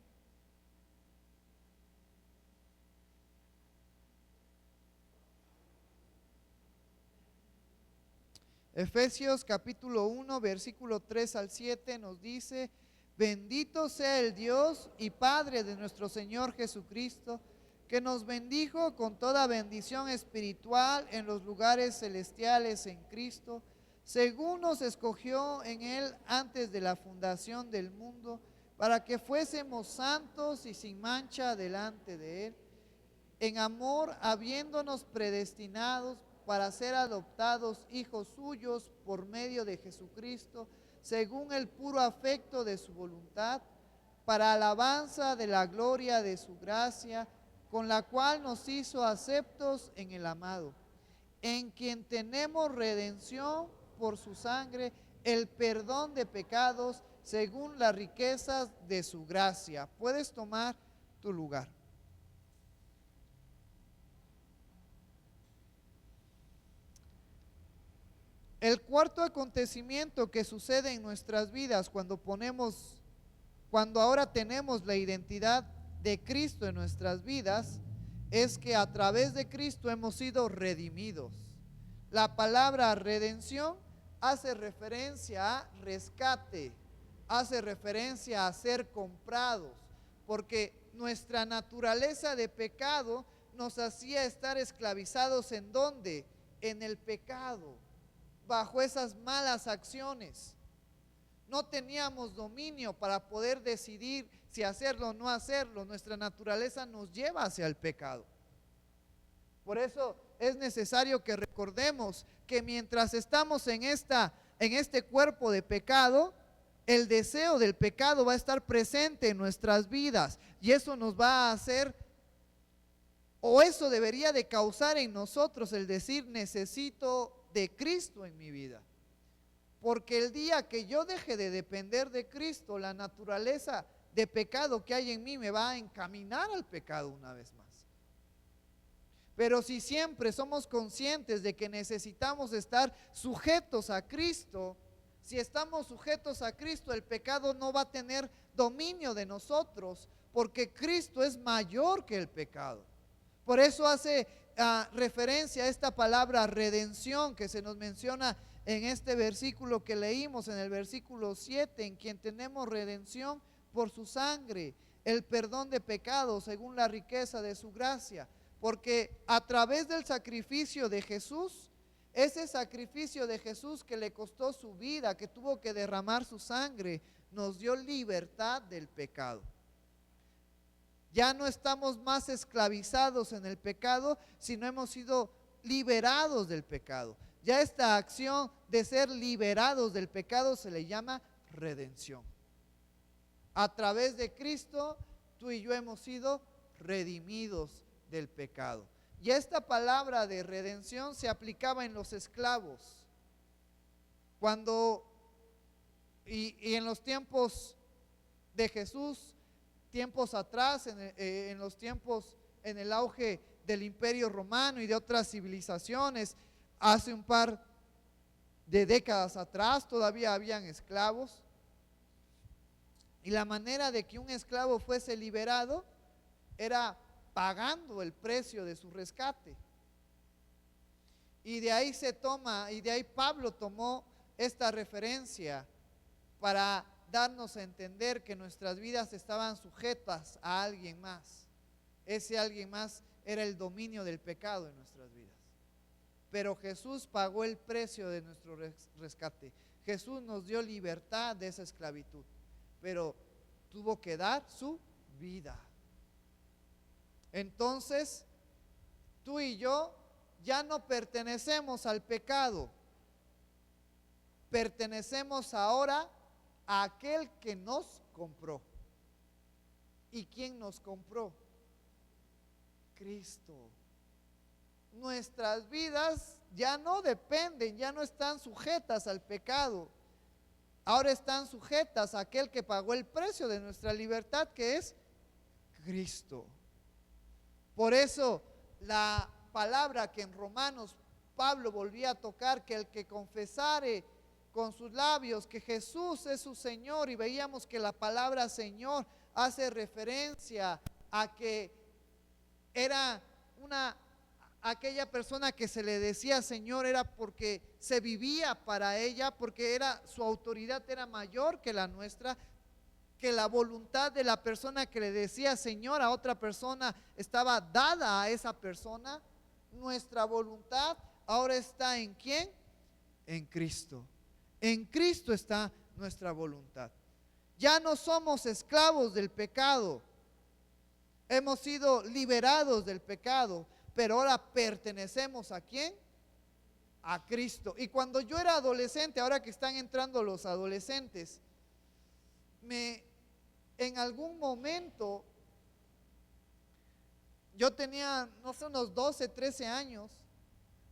Efesios capítulo 1, versículo 3 al 7 nos dice: bendito sea el Dios y Padre de nuestro Señor Jesucristo, que nos bendijo con toda bendición espiritual en los lugares celestiales en Cristo, según nos escogió en Él antes de la fundación del mundo, para que fuésemos santos y sin mancha delante de Él, en amor habiéndonos predestinados para ser adoptados hijos suyos por medio de Jesucristo, según el puro afecto de su voluntad, para alabanza de la gloria de su gracia, con la cual nos hizo aceptos en el amado, en quien tenemos redención por su sangre, el perdón de pecados, según las riquezas de su gracia. Puedes tomar tu lugar. El cuarto acontecimiento que sucede en nuestras vidas cuando ahora tenemos la identidad de Cristo en nuestras vidas, es que a través de Cristo hemos sido redimidos. La palabra redención hace referencia a rescate, hace referencia a ser comprados, porque nuestra naturaleza de pecado nos hacía estar esclavizados ¿en dónde? En el pecado, bajo esas malas acciones. No teníamos dominio para poder decidir si hacerlo o no hacerlo. Nuestra naturaleza nos lleva hacia el pecado. Por eso es necesario que recordemos que mientras estamos en este cuerpo de pecado, el deseo del pecado va a estar presente en nuestras vidas, y eso nos va a hacer, o eso debería de causar en nosotros el decir: necesito de Cristo en mi vida. Porque el día que yo deje de depender de Cristo, la naturaleza de pecado que hay en mí me va a encaminar al pecado una vez más. Pero si siempre somos conscientes de que necesitamos estar sujetos a Cristo, si estamos sujetos a Cristo, el pecado no va a tener dominio de nosotros, porque Cristo es mayor que el pecado. Por eso hace referencia a esta palabra redención que se nos menciona en este versículo que leímos, en el versículo 7, en quien tenemos redención por su sangre, el perdón de pecados según la riqueza de su gracia. Porque a través del sacrificio de Jesús, ese sacrificio de Jesús que le costó su vida, que tuvo que derramar su sangre, nos dio libertad del pecado. Ya no estamos más esclavizados en el pecado, sino hemos sido liberados del pecado. Ya esta acción de ser liberados del pecado se le llama redención. A través de Cristo, tú y yo hemos sido redimidos del pecado. Y esta palabra de redención se aplicaba en los esclavos. Y en los tiempos de Jesús, tiempos atrás, en los tiempos, en el auge del Imperio Romano y de otras civilizaciones, hace un par de décadas atrás todavía habían esclavos. Y la manera de que un esclavo fuese liberado era pagando el precio de su rescate. Y de ahí Pablo tomó esta referencia para darnos a entender que nuestras vidas estaban sujetas a alguien más. Ese alguien más era el dominio del pecado en nuestras vidas. Pero Jesús pagó el precio de nuestro rescate. Jesús nos dio libertad de esa esclavitud, pero tuvo que dar su vida. Entonces, tú y yo ya no pertenecemos al pecado. Pertenecemos ahora a aquel que nos compró. ¿Y quién nos compró? Cristo. Nuestras vidas ya no dependen, ya no están sujetas al pecado. Ahora están sujetas a aquel que pagó el precio de nuestra libertad, que es Cristo. Por eso la palabra que en Romanos Pablo volvía a tocar, que el que confesare con sus labios que Jesús es su Señor, y veíamos que la palabra Señor hace referencia a que era aquella persona que se le decía Señor, era porque se vivía para ella, porque su autoridad era mayor que la nuestra, que la voluntad de la persona que le decía Señor a otra persona estaba dada a esa persona. Nuestra voluntad ahora está ¿en quién? En Cristo. En Cristo está nuestra voluntad. Ya no somos esclavos del pecado. Hemos sido liberados del pecado, pero ahora pertenecemos ¿a quién? A Cristo. Y cuando yo era adolescente, ahora que están entrando los adolescentes, en algún momento, yo tenía, no sé, unos 12, 13 años,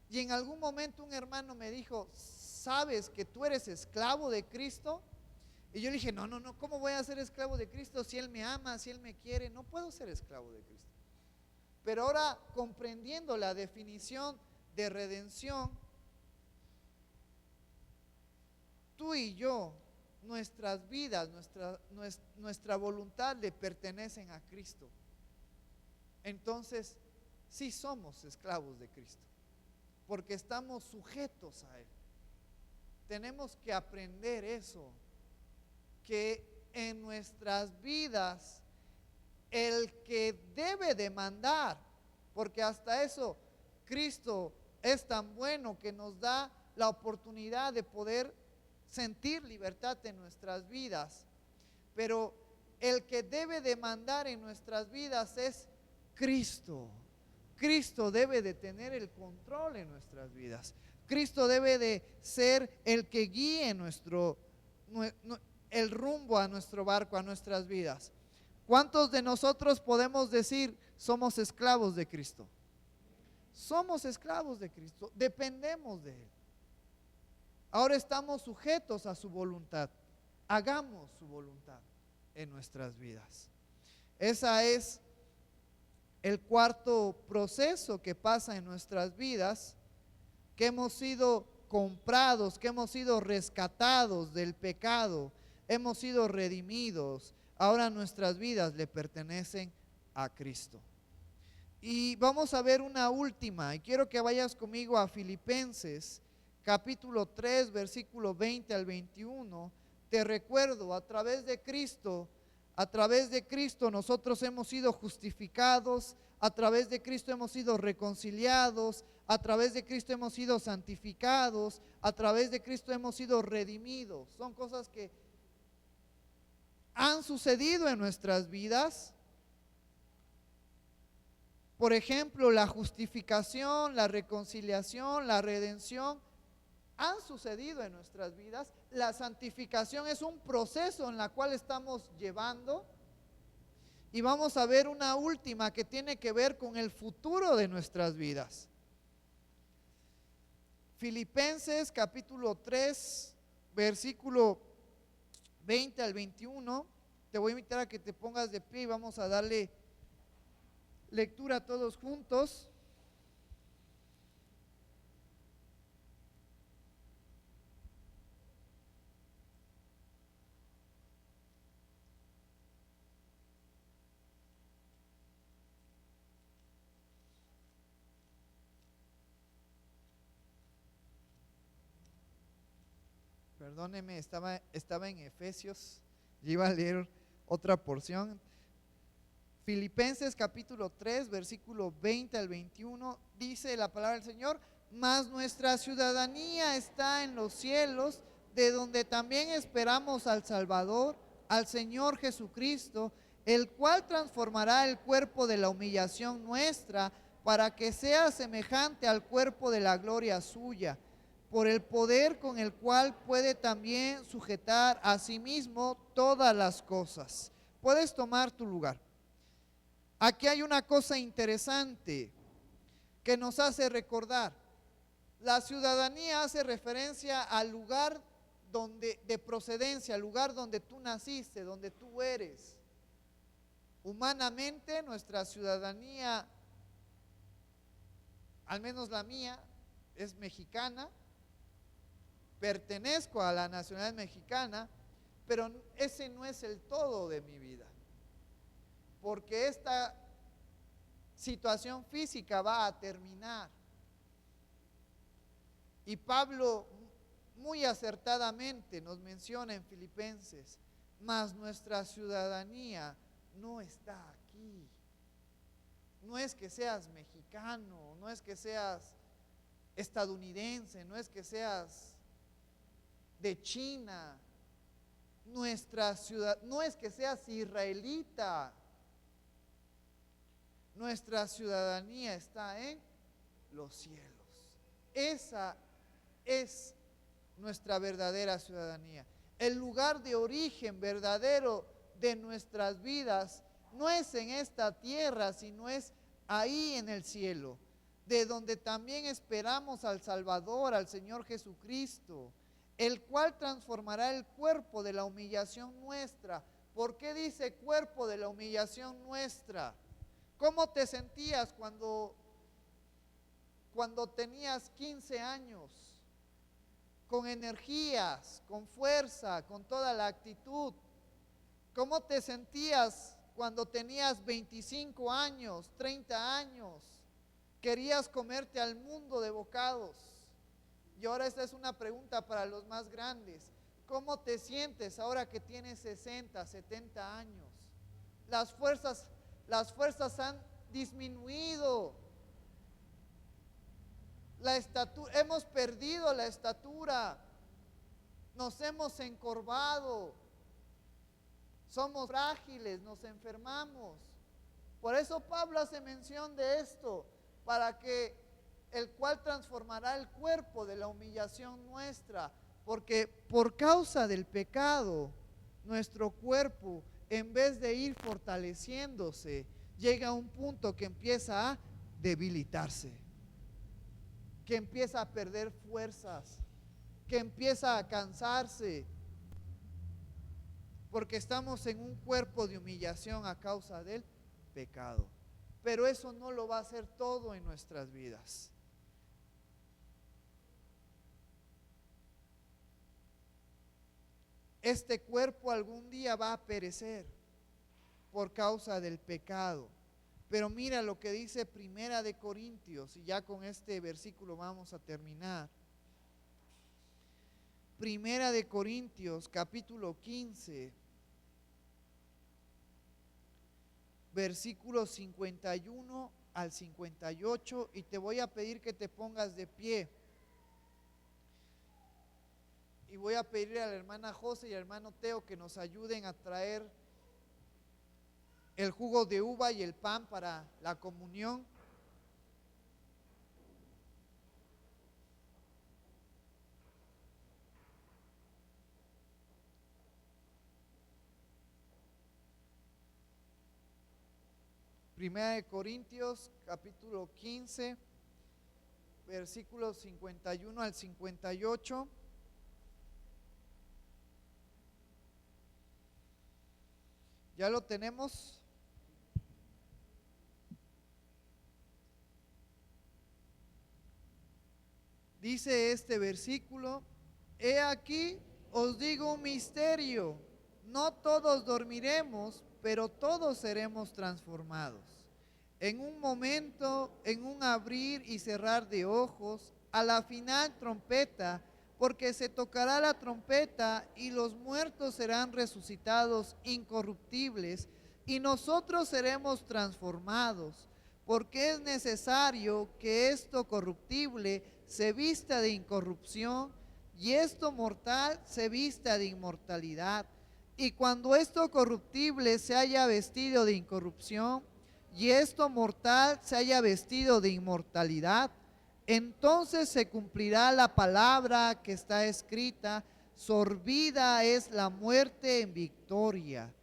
y en algún momento un hermano me dijo, ¿sabes que tú eres esclavo de Cristo? Y yo le dije, no, ¿cómo voy a ser esclavo de Cristo si Él me ama, si Él me quiere? No puedo ser esclavo de Cristo. Pero ahora, comprendiendo la definición de redención, tú y yo, nuestras vidas, nuestra voluntad le pertenecen a Cristo. Entonces, sí somos esclavos de Cristo, porque estamos sujetos a Él. Tenemos que aprender eso, que en nuestras vidas el que debe de mandar, porque hasta eso Cristo es tan bueno que nos da la oportunidad de poder sentir libertad en nuestras vidas, pero el que debe de mandar en nuestras vidas es Cristo. Cristo debe de tener el control en nuestras vidas. Cristo debe de ser el que guíe el rumbo a nuestro barco, a nuestras vidas. ¿Cuántos de nosotros podemos decir somos esclavos de Cristo? Somos esclavos de Cristo, dependemos de Él. Ahora estamos sujetos a su voluntad. Hagamos su voluntad en nuestras vidas. Ese es el cuarto proceso que pasa en nuestras vidas, que hemos sido comprados, que hemos sido rescatados del pecado, hemos sido redimidos. Ahora nuestras vidas le pertenecen a Cristo. Y vamos a ver una última, y quiero que vayas conmigo a Filipenses, capítulo 3, versículo 20 al 21. Te recuerdo, a través de Cristo nosotros hemos sido justificados, a través de Cristo hemos sido reconciliados, a través de Cristo hemos sido santificados, a través de Cristo hemos sido redimidos. Son cosas que han sucedido en nuestras vidas. Por ejemplo, la justificación, la reconciliación, la redención han sucedido en nuestras vidas. La santificación es un proceso en el cual estamos llevando. Y vamos a ver una última que tiene que ver con el futuro de nuestras vidas. Filipenses capítulo 3, versículo 20 al 21. Te voy a invitar a que te pongas de pie y vamos a darle lectura todos juntos. Perdóneme, estaba en Efesios y iba a leer otra porción. Filipenses capítulo 3, versículo 20 al 21, dice la palabra del Señor: mas nuestra ciudadanía está en los cielos, de donde también esperamos al Salvador, al Señor Jesucristo, el cual transformará el cuerpo de la humillación nuestra para que sea semejante al cuerpo de la gloria suya, por el poder con el cual puede también sujetar a sí mismo todas las cosas. Puedes tomar tu lugar. Aquí hay una cosa interesante que nos hace recordar. La ciudadanía hace referencia al lugar de procedencia, al lugar donde tú naciste, donde tú eres. Humanamente, nuestra ciudadanía, al menos la mía, es mexicana. Pertenezco a la nacionalidad mexicana, pero ese no es el todo de mi vida, porque esta situación física va a terminar. Y Pablo muy acertadamente nos menciona en Filipenses: mas nuestra ciudadanía no está aquí. No es que seas mexicano, no es que seas estadounidense, no es que seas de China, nuestra ciudad, no es que seas israelita. Nuestra ciudadanía está en los cielos. Esa es nuestra verdadera ciudadanía. El lugar de origen verdadero de nuestras vidas no es en esta tierra, sino es ahí en el cielo, de donde también esperamos al Salvador, al Señor Jesucristo, el cual transformará el cuerpo de la humillación nuestra. ¿Por qué dice cuerpo de la humillación nuestra? ¿Cómo te sentías cuando tenías 15 años? Con energías, con fuerza, con toda la actitud. ¿Cómo te sentías cuando tenías 25 años, 30 años? Querías comerte al mundo de bocados. Y ahora esta es una pregunta para los más grandes. ¿Cómo te sientes ahora que tienes 60, 70 años? Las fuerzas han disminuido. Hemos perdido la estatura. Nos hemos encorvado. Somos frágiles, nos enfermamos. Por eso Pablo hace mención de esto, para que el cual transformará el cuerpo de la humillación nuestra, porque por causa del pecado, nuestro cuerpo, en vez de ir fortaleciéndose, llega a un punto que empieza a debilitarse, que empieza a perder fuerzas, que empieza a cansarse, porque estamos en un cuerpo de humillación a causa del pecado. Pero eso no lo va a hacer todo en nuestras vidas. Este cuerpo algún día va a perecer por causa del pecado, Pero mira lo que dice Primera de Corintios, y ya con este versículo vamos a terminar. Primera de Corintios, capítulo 15, versículos 51 al 58, y te voy a pedir que te pongas de pie. Y voy a pedir a la hermana José y al hermano Teo que nos ayuden a traer el jugo de uva y el pan para la comunión. Primera de Corintios, capítulo 15, versículos 51 al 58. ¿Ya lo tenemos? Dice este versículo: he aquí, os digo un misterio, no todos dormiremos, pero todos seremos transformados. En un momento, en un abrir y cerrar de ojos, a la final trompeta, porque se tocará la trompeta y los muertos serán resucitados incorruptibles y nosotros seremos transformados, porque es necesario que esto corruptible se vista de incorrupción y esto mortal se vista de inmortalidad. Y cuando esto corruptible se haya vestido de incorrupción y esto mortal se haya vestido de inmortalidad, entonces se cumplirá la palabra que está escrita: sorbida es la muerte en victoria.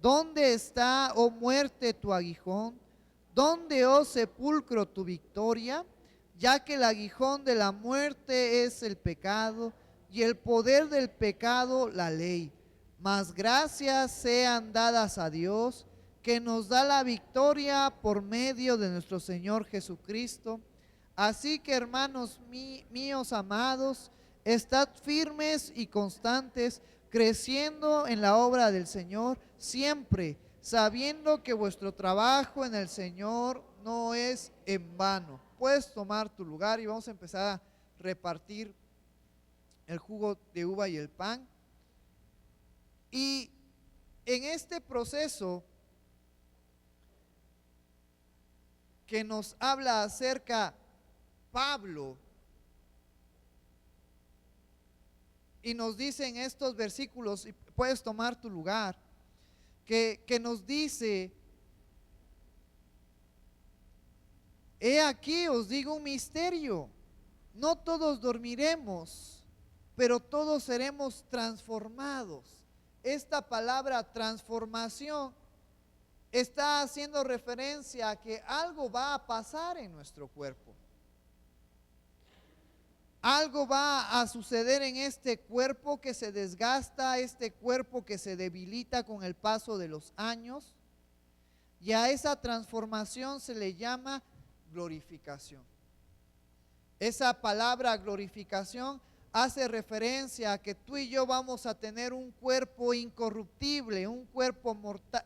¿Dónde está, oh muerte, tu aguijón? ¿Dónde, oh sepulcro, tu victoria? Ya que el aguijón de la muerte es el pecado, y el poder del pecado la ley. Mas gracias sean dadas a Dios, que nos da la victoria por medio de nuestro Señor Jesucristo. Así que, hermanos míos amados, estad firmes y constantes, creciendo en la obra del Señor, siempre sabiendo que vuestro trabajo en el Señor no es en vano. Puedes tomar tu lugar y vamos a empezar a repartir el jugo de uva y el pan. Y en este proceso que nos habla acerca Pablo, y nos dice en estos versículos, y puedes tomar tu lugar, que nos dice: he aquí, os digo un misterio, no todos dormiremos, pero todos seremos transformados. Esta palabra transformación está haciendo referencia a que algo va a pasar en nuestro cuerpo. Algo va a suceder en este cuerpo que se desgasta, este cuerpo que se debilita con el paso de los años, y a esa transformación se le llama glorificación. Esa palabra glorificación hace referencia a que tú y yo vamos a tener un cuerpo incorruptible, un cuerpo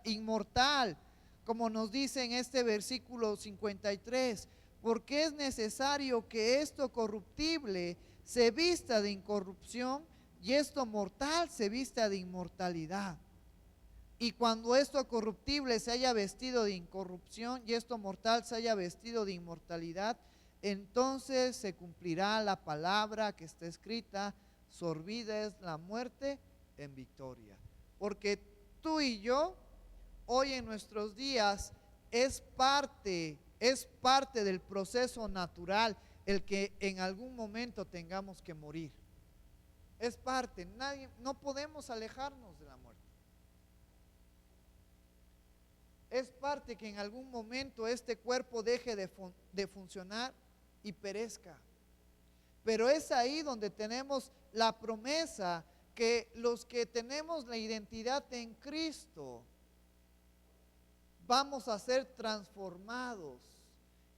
inmortal, como nos dice en este versículo 53. Porque es necesario que esto corruptible se vista de incorrupción y esto mortal se vista de inmortalidad. Y cuando esto corruptible se haya vestido de incorrupción y esto mortal se haya vestido de inmortalidad, entonces se cumplirá la palabra que está escrita: sorbida es la muerte en victoria. Porque tú y yo, hoy en nuestros días, es parte del proceso natural el que en algún momento tengamos que morir. Es parte, no podemos alejarnos de la muerte. Es parte que en algún momento este cuerpo deje de funcionar y perezca. Pero es ahí donde tenemos la promesa que los que tenemos la identidad en Cristo vamos a ser transformados.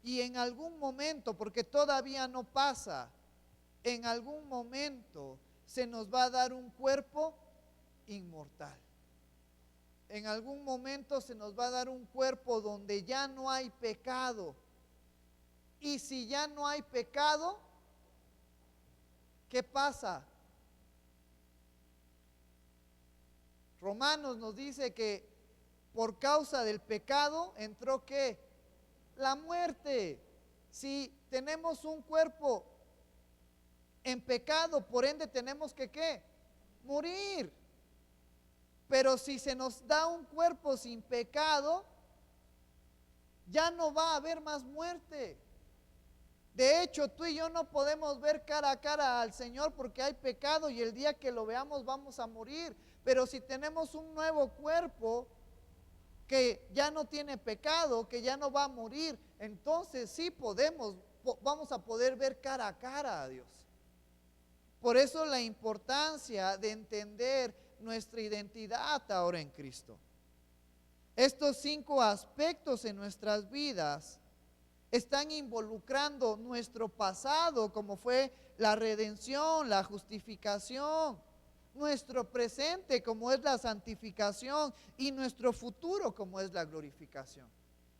Y en algún momento, porque todavía no pasa, en algún momento se nos va a dar un cuerpo inmortal. en algún momento se nos va a dar un cuerpo donde ya no hay pecado. Y si ya no hay pecado, ¿qué pasa? Romanos nos dice que por causa del pecado entró ¿qué? La muerte. Si tenemos un cuerpo en pecado, por ende tenemos que ¿qué? Morir. Pero si se nos da un cuerpo sin pecado, ya no va a haber más muerte. De hecho, tú y yo no podemos ver cara a cara al Señor porque hay pecado y el día que lo veamos vamos a morir. Pero si tenemos un nuevo cuerpo que ya no tiene pecado, que ya no va a morir, entonces sí vamos a poder ver cara a cara a Dios. Por eso la importancia de entender nuestra identidad ahora en Cristo. Estos 5 aspectos en nuestras vidas están involucrando nuestro pasado, como fue la redención, la justificación, nuestro presente, como es la santificación, y nuestro futuro, como es la glorificación.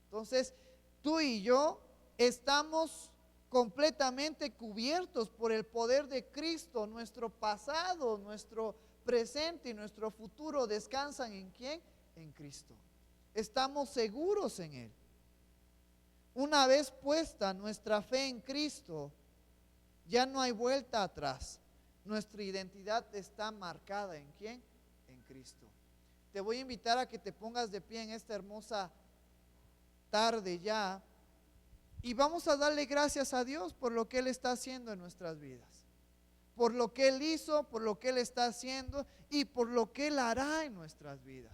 Entonces, tú y yo estamos completamente cubiertos por el poder de Cristo. Nuestro pasado, nuestro presente y nuestro futuro descansan ¿en quién? En Cristo. Estamos seguros en Él. Una vez puesta nuestra fe en Cristo, ya no hay vuelta atrás. Nuestra identidad está marcada ¿en quién? En Cristo. Te voy a invitar a que te pongas de pie en esta hermosa tarde ya y vamos a darle gracias a Dios por lo que Él está haciendo en nuestras vidas. Por lo que Él hizo, por lo que Él está haciendo y por lo que Él hará en nuestras vidas.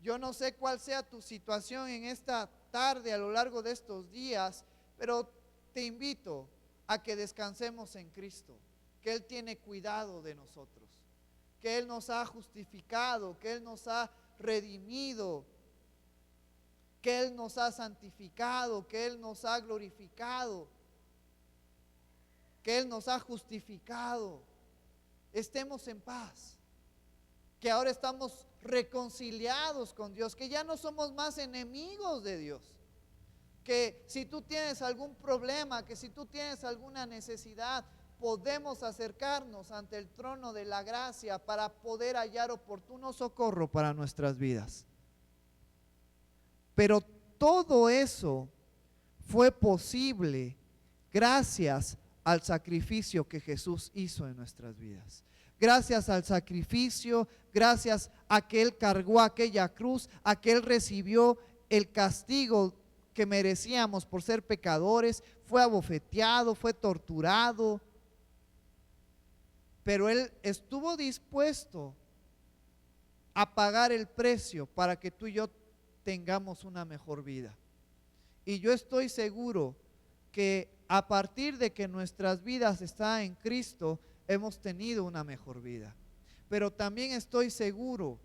Yo no sé cuál sea tu situación en esta tarde a lo largo de estos días, pero te invito a que descansemos en Cristo, que Él tiene cuidado de nosotros, que Él nos ha justificado, que Él nos ha redimido, que Él nos ha santificado, que Él nos ha glorificado, que Él nos ha justificado. Estemos en paz, que ahora estamos reconciliados con Dios, que ya no somos más enemigos de Dios, que si tú tienes algún problema, que si tú tienes alguna necesidad, podemos acercarnos ante el trono de la gracia para poder hallar oportuno socorro para nuestras vidas. Pero todo eso fue posible gracias al sacrificio que Jesús hizo en nuestras vidas. Gracias al sacrificio, gracias a que Él cargó aquella cruz, a que Él recibió el castigo que merecíamos por ser pecadores, fue abofeteado, fue torturado, pero Él estuvo dispuesto a pagar el precio para que tú y yo tengamos una mejor vida. Y yo estoy seguro que a partir de que nuestras vidas están en Cristo, hemos tenido una mejor vida. Pero también estoy seguro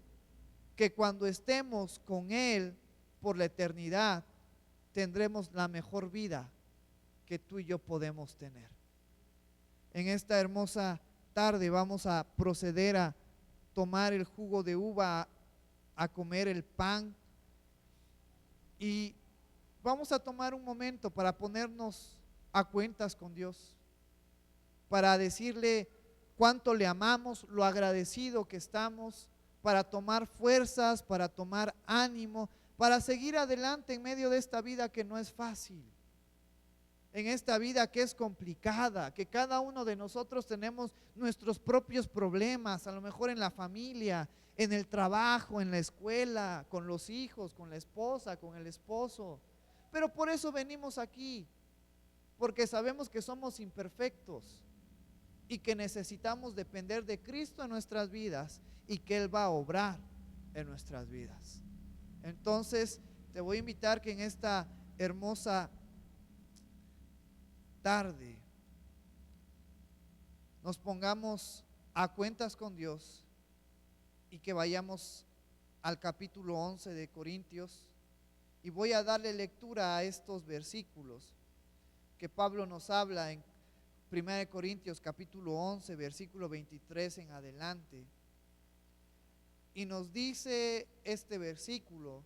que cuando estemos con Él por la eternidad, tendremos la mejor vida que tú y yo podemos tener. En esta hermosa tarde vamos a proceder a tomar el jugo de uva, a comer el pan, y vamos a tomar un momento para ponernos a cuentas con Dios, para decirle cuánto le amamos, lo agradecido que estamos, para tomar fuerzas, para tomar ánimo, para seguir adelante en medio de esta vida que no es fácil, en esta vida que es complicada, que cada uno de nosotros tenemos nuestros propios problemas, a lo mejor en la familia, en el trabajo, en la escuela, con los hijos, con la esposa, con el esposo. Pero por eso venimos aquí, porque sabemos que somos imperfectos y que necesitamos depender de Cristo en nuestras vidas y que Él va a obrar en nuestras vidas. Entonces, te voy a invitar que en esta hermosa tarde nos pongamos a cuentas con Dios y que vayamos al capítulo 11 de Corintios, y voy a darle lectura a estos versículos que Pablo nos habla en 1 Corintios capítulo 11, versículo 23 en adelante. Y nos dice este versículo: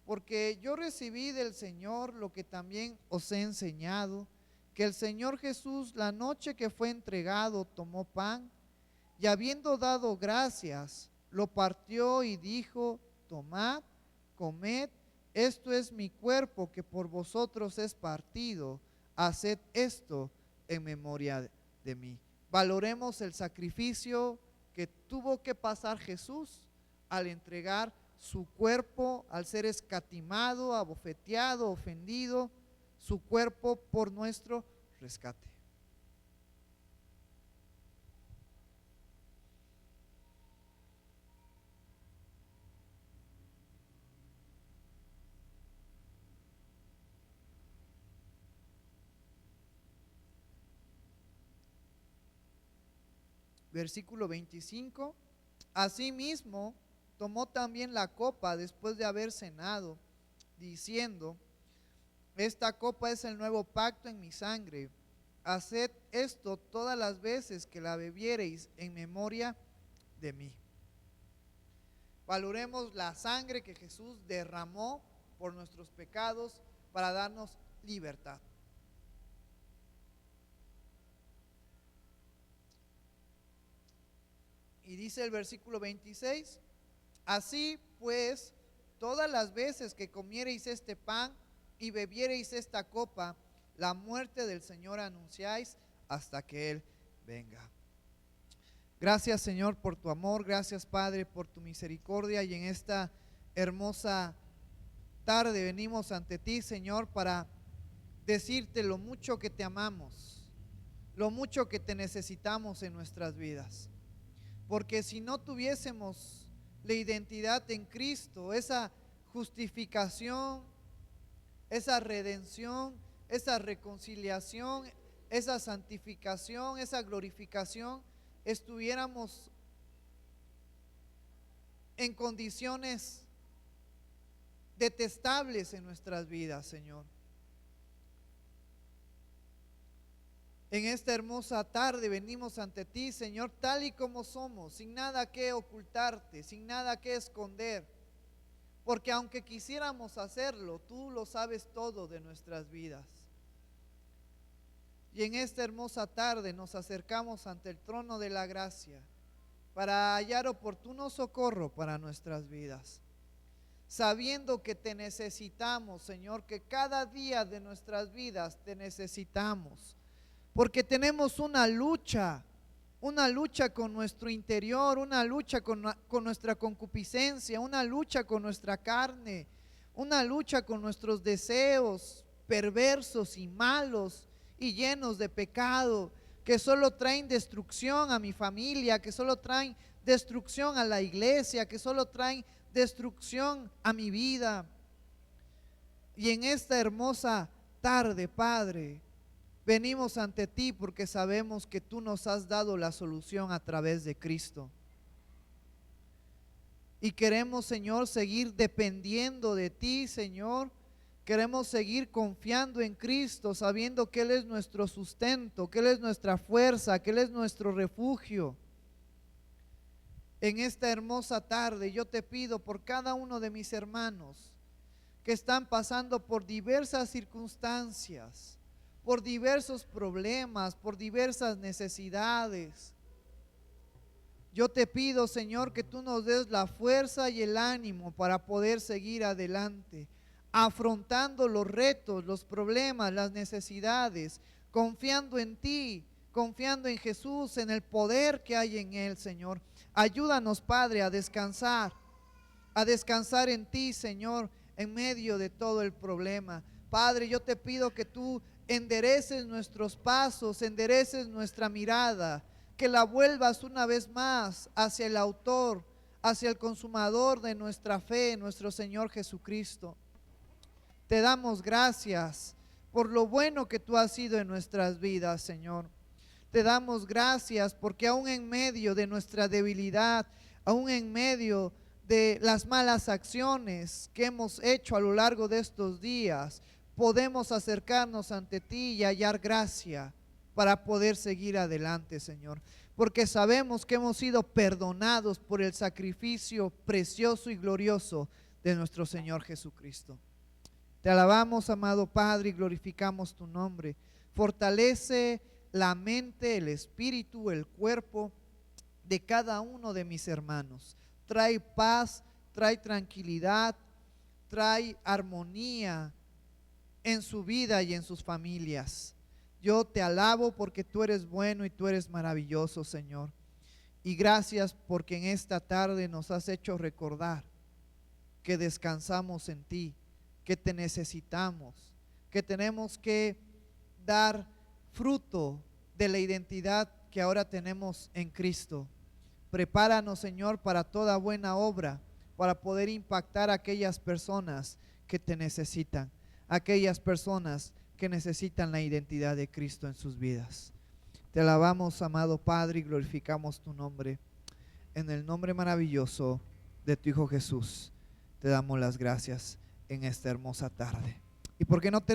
porque yo recibí del Señor lo que también os he enseñado, que el Señor Jesús, la noche que fue entregado, tomó pan, y habiendo dado gracias, lo partió y dijo: tomad, comed, esto es mi cuerpo que por vosotros es partido, haced esto en memoria de mí. Valoremos el sacrificio que tuvo que pasar Jesús al entregar su cuerpo, al ser escatimado, abofeteado, ofendido, su cuerpo por nuestro rescate. Versículo 25. Asimismo, tomó también la copa después de haber cenado, diciendo: esta copa es el nuevo pacto en mi sangre. Haced esto todas las veces que la bebiereis en memoria de mí. Valoremos la sangre que Jesús derramó por nuestros pecados para darnos libertad. Y dice el versículo 26: así pues, todas las veces que comiereis este pan y bebiereis esta copa, la muerte del Señor anunciáis hasta que Él venga. Gracias, Señor, por tu amor. Gracias, Padre, por tu misericordia. Y en esta hermosa tarde venimos ante ti, Señor, para decirte lo mucho que te amamos, lo mucho que te necesitamos en nuestras vidas. Porque si no tuviésemos la identidad en Cristo, esa justificación, esa redención, esa reconciliación, esa santificación, esa glorificación, estuviéramos en condiciones detestables en nuestras vidas, Señor. En esta hermosa tarde venimos ante ti, Señor, tal y como somos, sin nada que ocultarte, sin nada que esconder, porque aunque quisiéramos hacerlo, tú lo sabes todo de nuestras vidas. Y en esta hermosa tarde nos acercamos ante el trono de la gracia para hallar oportuno socorro para nuestras vidas, sabiendo que te necesitamos, Señor, que cada día de nuestras vidas te necesitamos. Porque tenemos una lucha con nuestro interior, una lucha con nuestra concupiscencia, una lucha con nuestra carne, una lucha con nuestros deseos perversos y malos y llenos de pecado, que solo traen destrucción a mi familia, que solo traen destrucción a la iglesia, que solo traen destrucción a mi vida. Y en esta hermosa tarde, Padre, venimos ante ti porque sabemos que tú nos has dado la solución a través de Cristo. Y queremos, Señor, seguir dependiendo de ti, Señor. Queremos seguir confiando en Cristo, sabiendo que Él es nuestro sustento, que Él es nuestra fuerza, que Él es nuestro refugio. En esta hermosa tarde yo te pido por cada uno de mis hermanos que están pasando por diversas circunstancias, por diversos problemas, por diversas necesidades. Yo te pido, Señor, que tú nos des la fuerza y el ánimo para poder seguir adelante, afrontando los retos, los problemas, las necesidades, confiando en ti, confiando en Jesús, en el poder que hay en Él, Señor. Ayúdanos, Padre, a descansar en ti, Señor, en medio de todo el problema. Padre, yo te pido que tú endereces nuestros pasos, endereces nuestra mirada, que la vuelvas una vez más hacia el autor, hacia el consumador de nuestra fe, nuestro Señor Jesucristo. Te damos gracias por lo bueno que tú has sido en nuestras vidas, Señor. Te damos gracias porque aún en medio de nuestra debilidad, aún en medio de las malas acciones que hemos hecho a lo largo de estos días, podemos acercarnos ante ti y hallar gracia. para poder seguir adelante, Señor. Porque sabemos que hemos sido perdonados por el sacrificio precioso y glorioso de nuestro Señor Jesucristo. Te alabamos, amado Padre, y glorificamos tu nombre. Fortalece la mente, el espíritu, el cuerpo de cada uno de mis hermanos. Trae paz, trae tranquilidad, trae armonía en su vida y en sus familias. Yo te alabo porque tú eres bueno y tú eres maravilloso, Señor. Y gracias porque en esta tarde nos has hecho recordar que descansamos en ti, que te necesitamos, que tenemos que dar fruto de la identidad que ahora tenemos en Cristo. Prepáranos, Señor, para toda buena obra, para poder impactar a aquellas personas que te necesitan, aquellas personas que necesitan la identidad de Cristo en sus vidas. Te alabamos, amado Padre, y glorificamos tu nombre. En el nombre maravilloso de tu Hijo Jesús, te damos las gracias en esta hermosa tarde. ¿Y por qué no te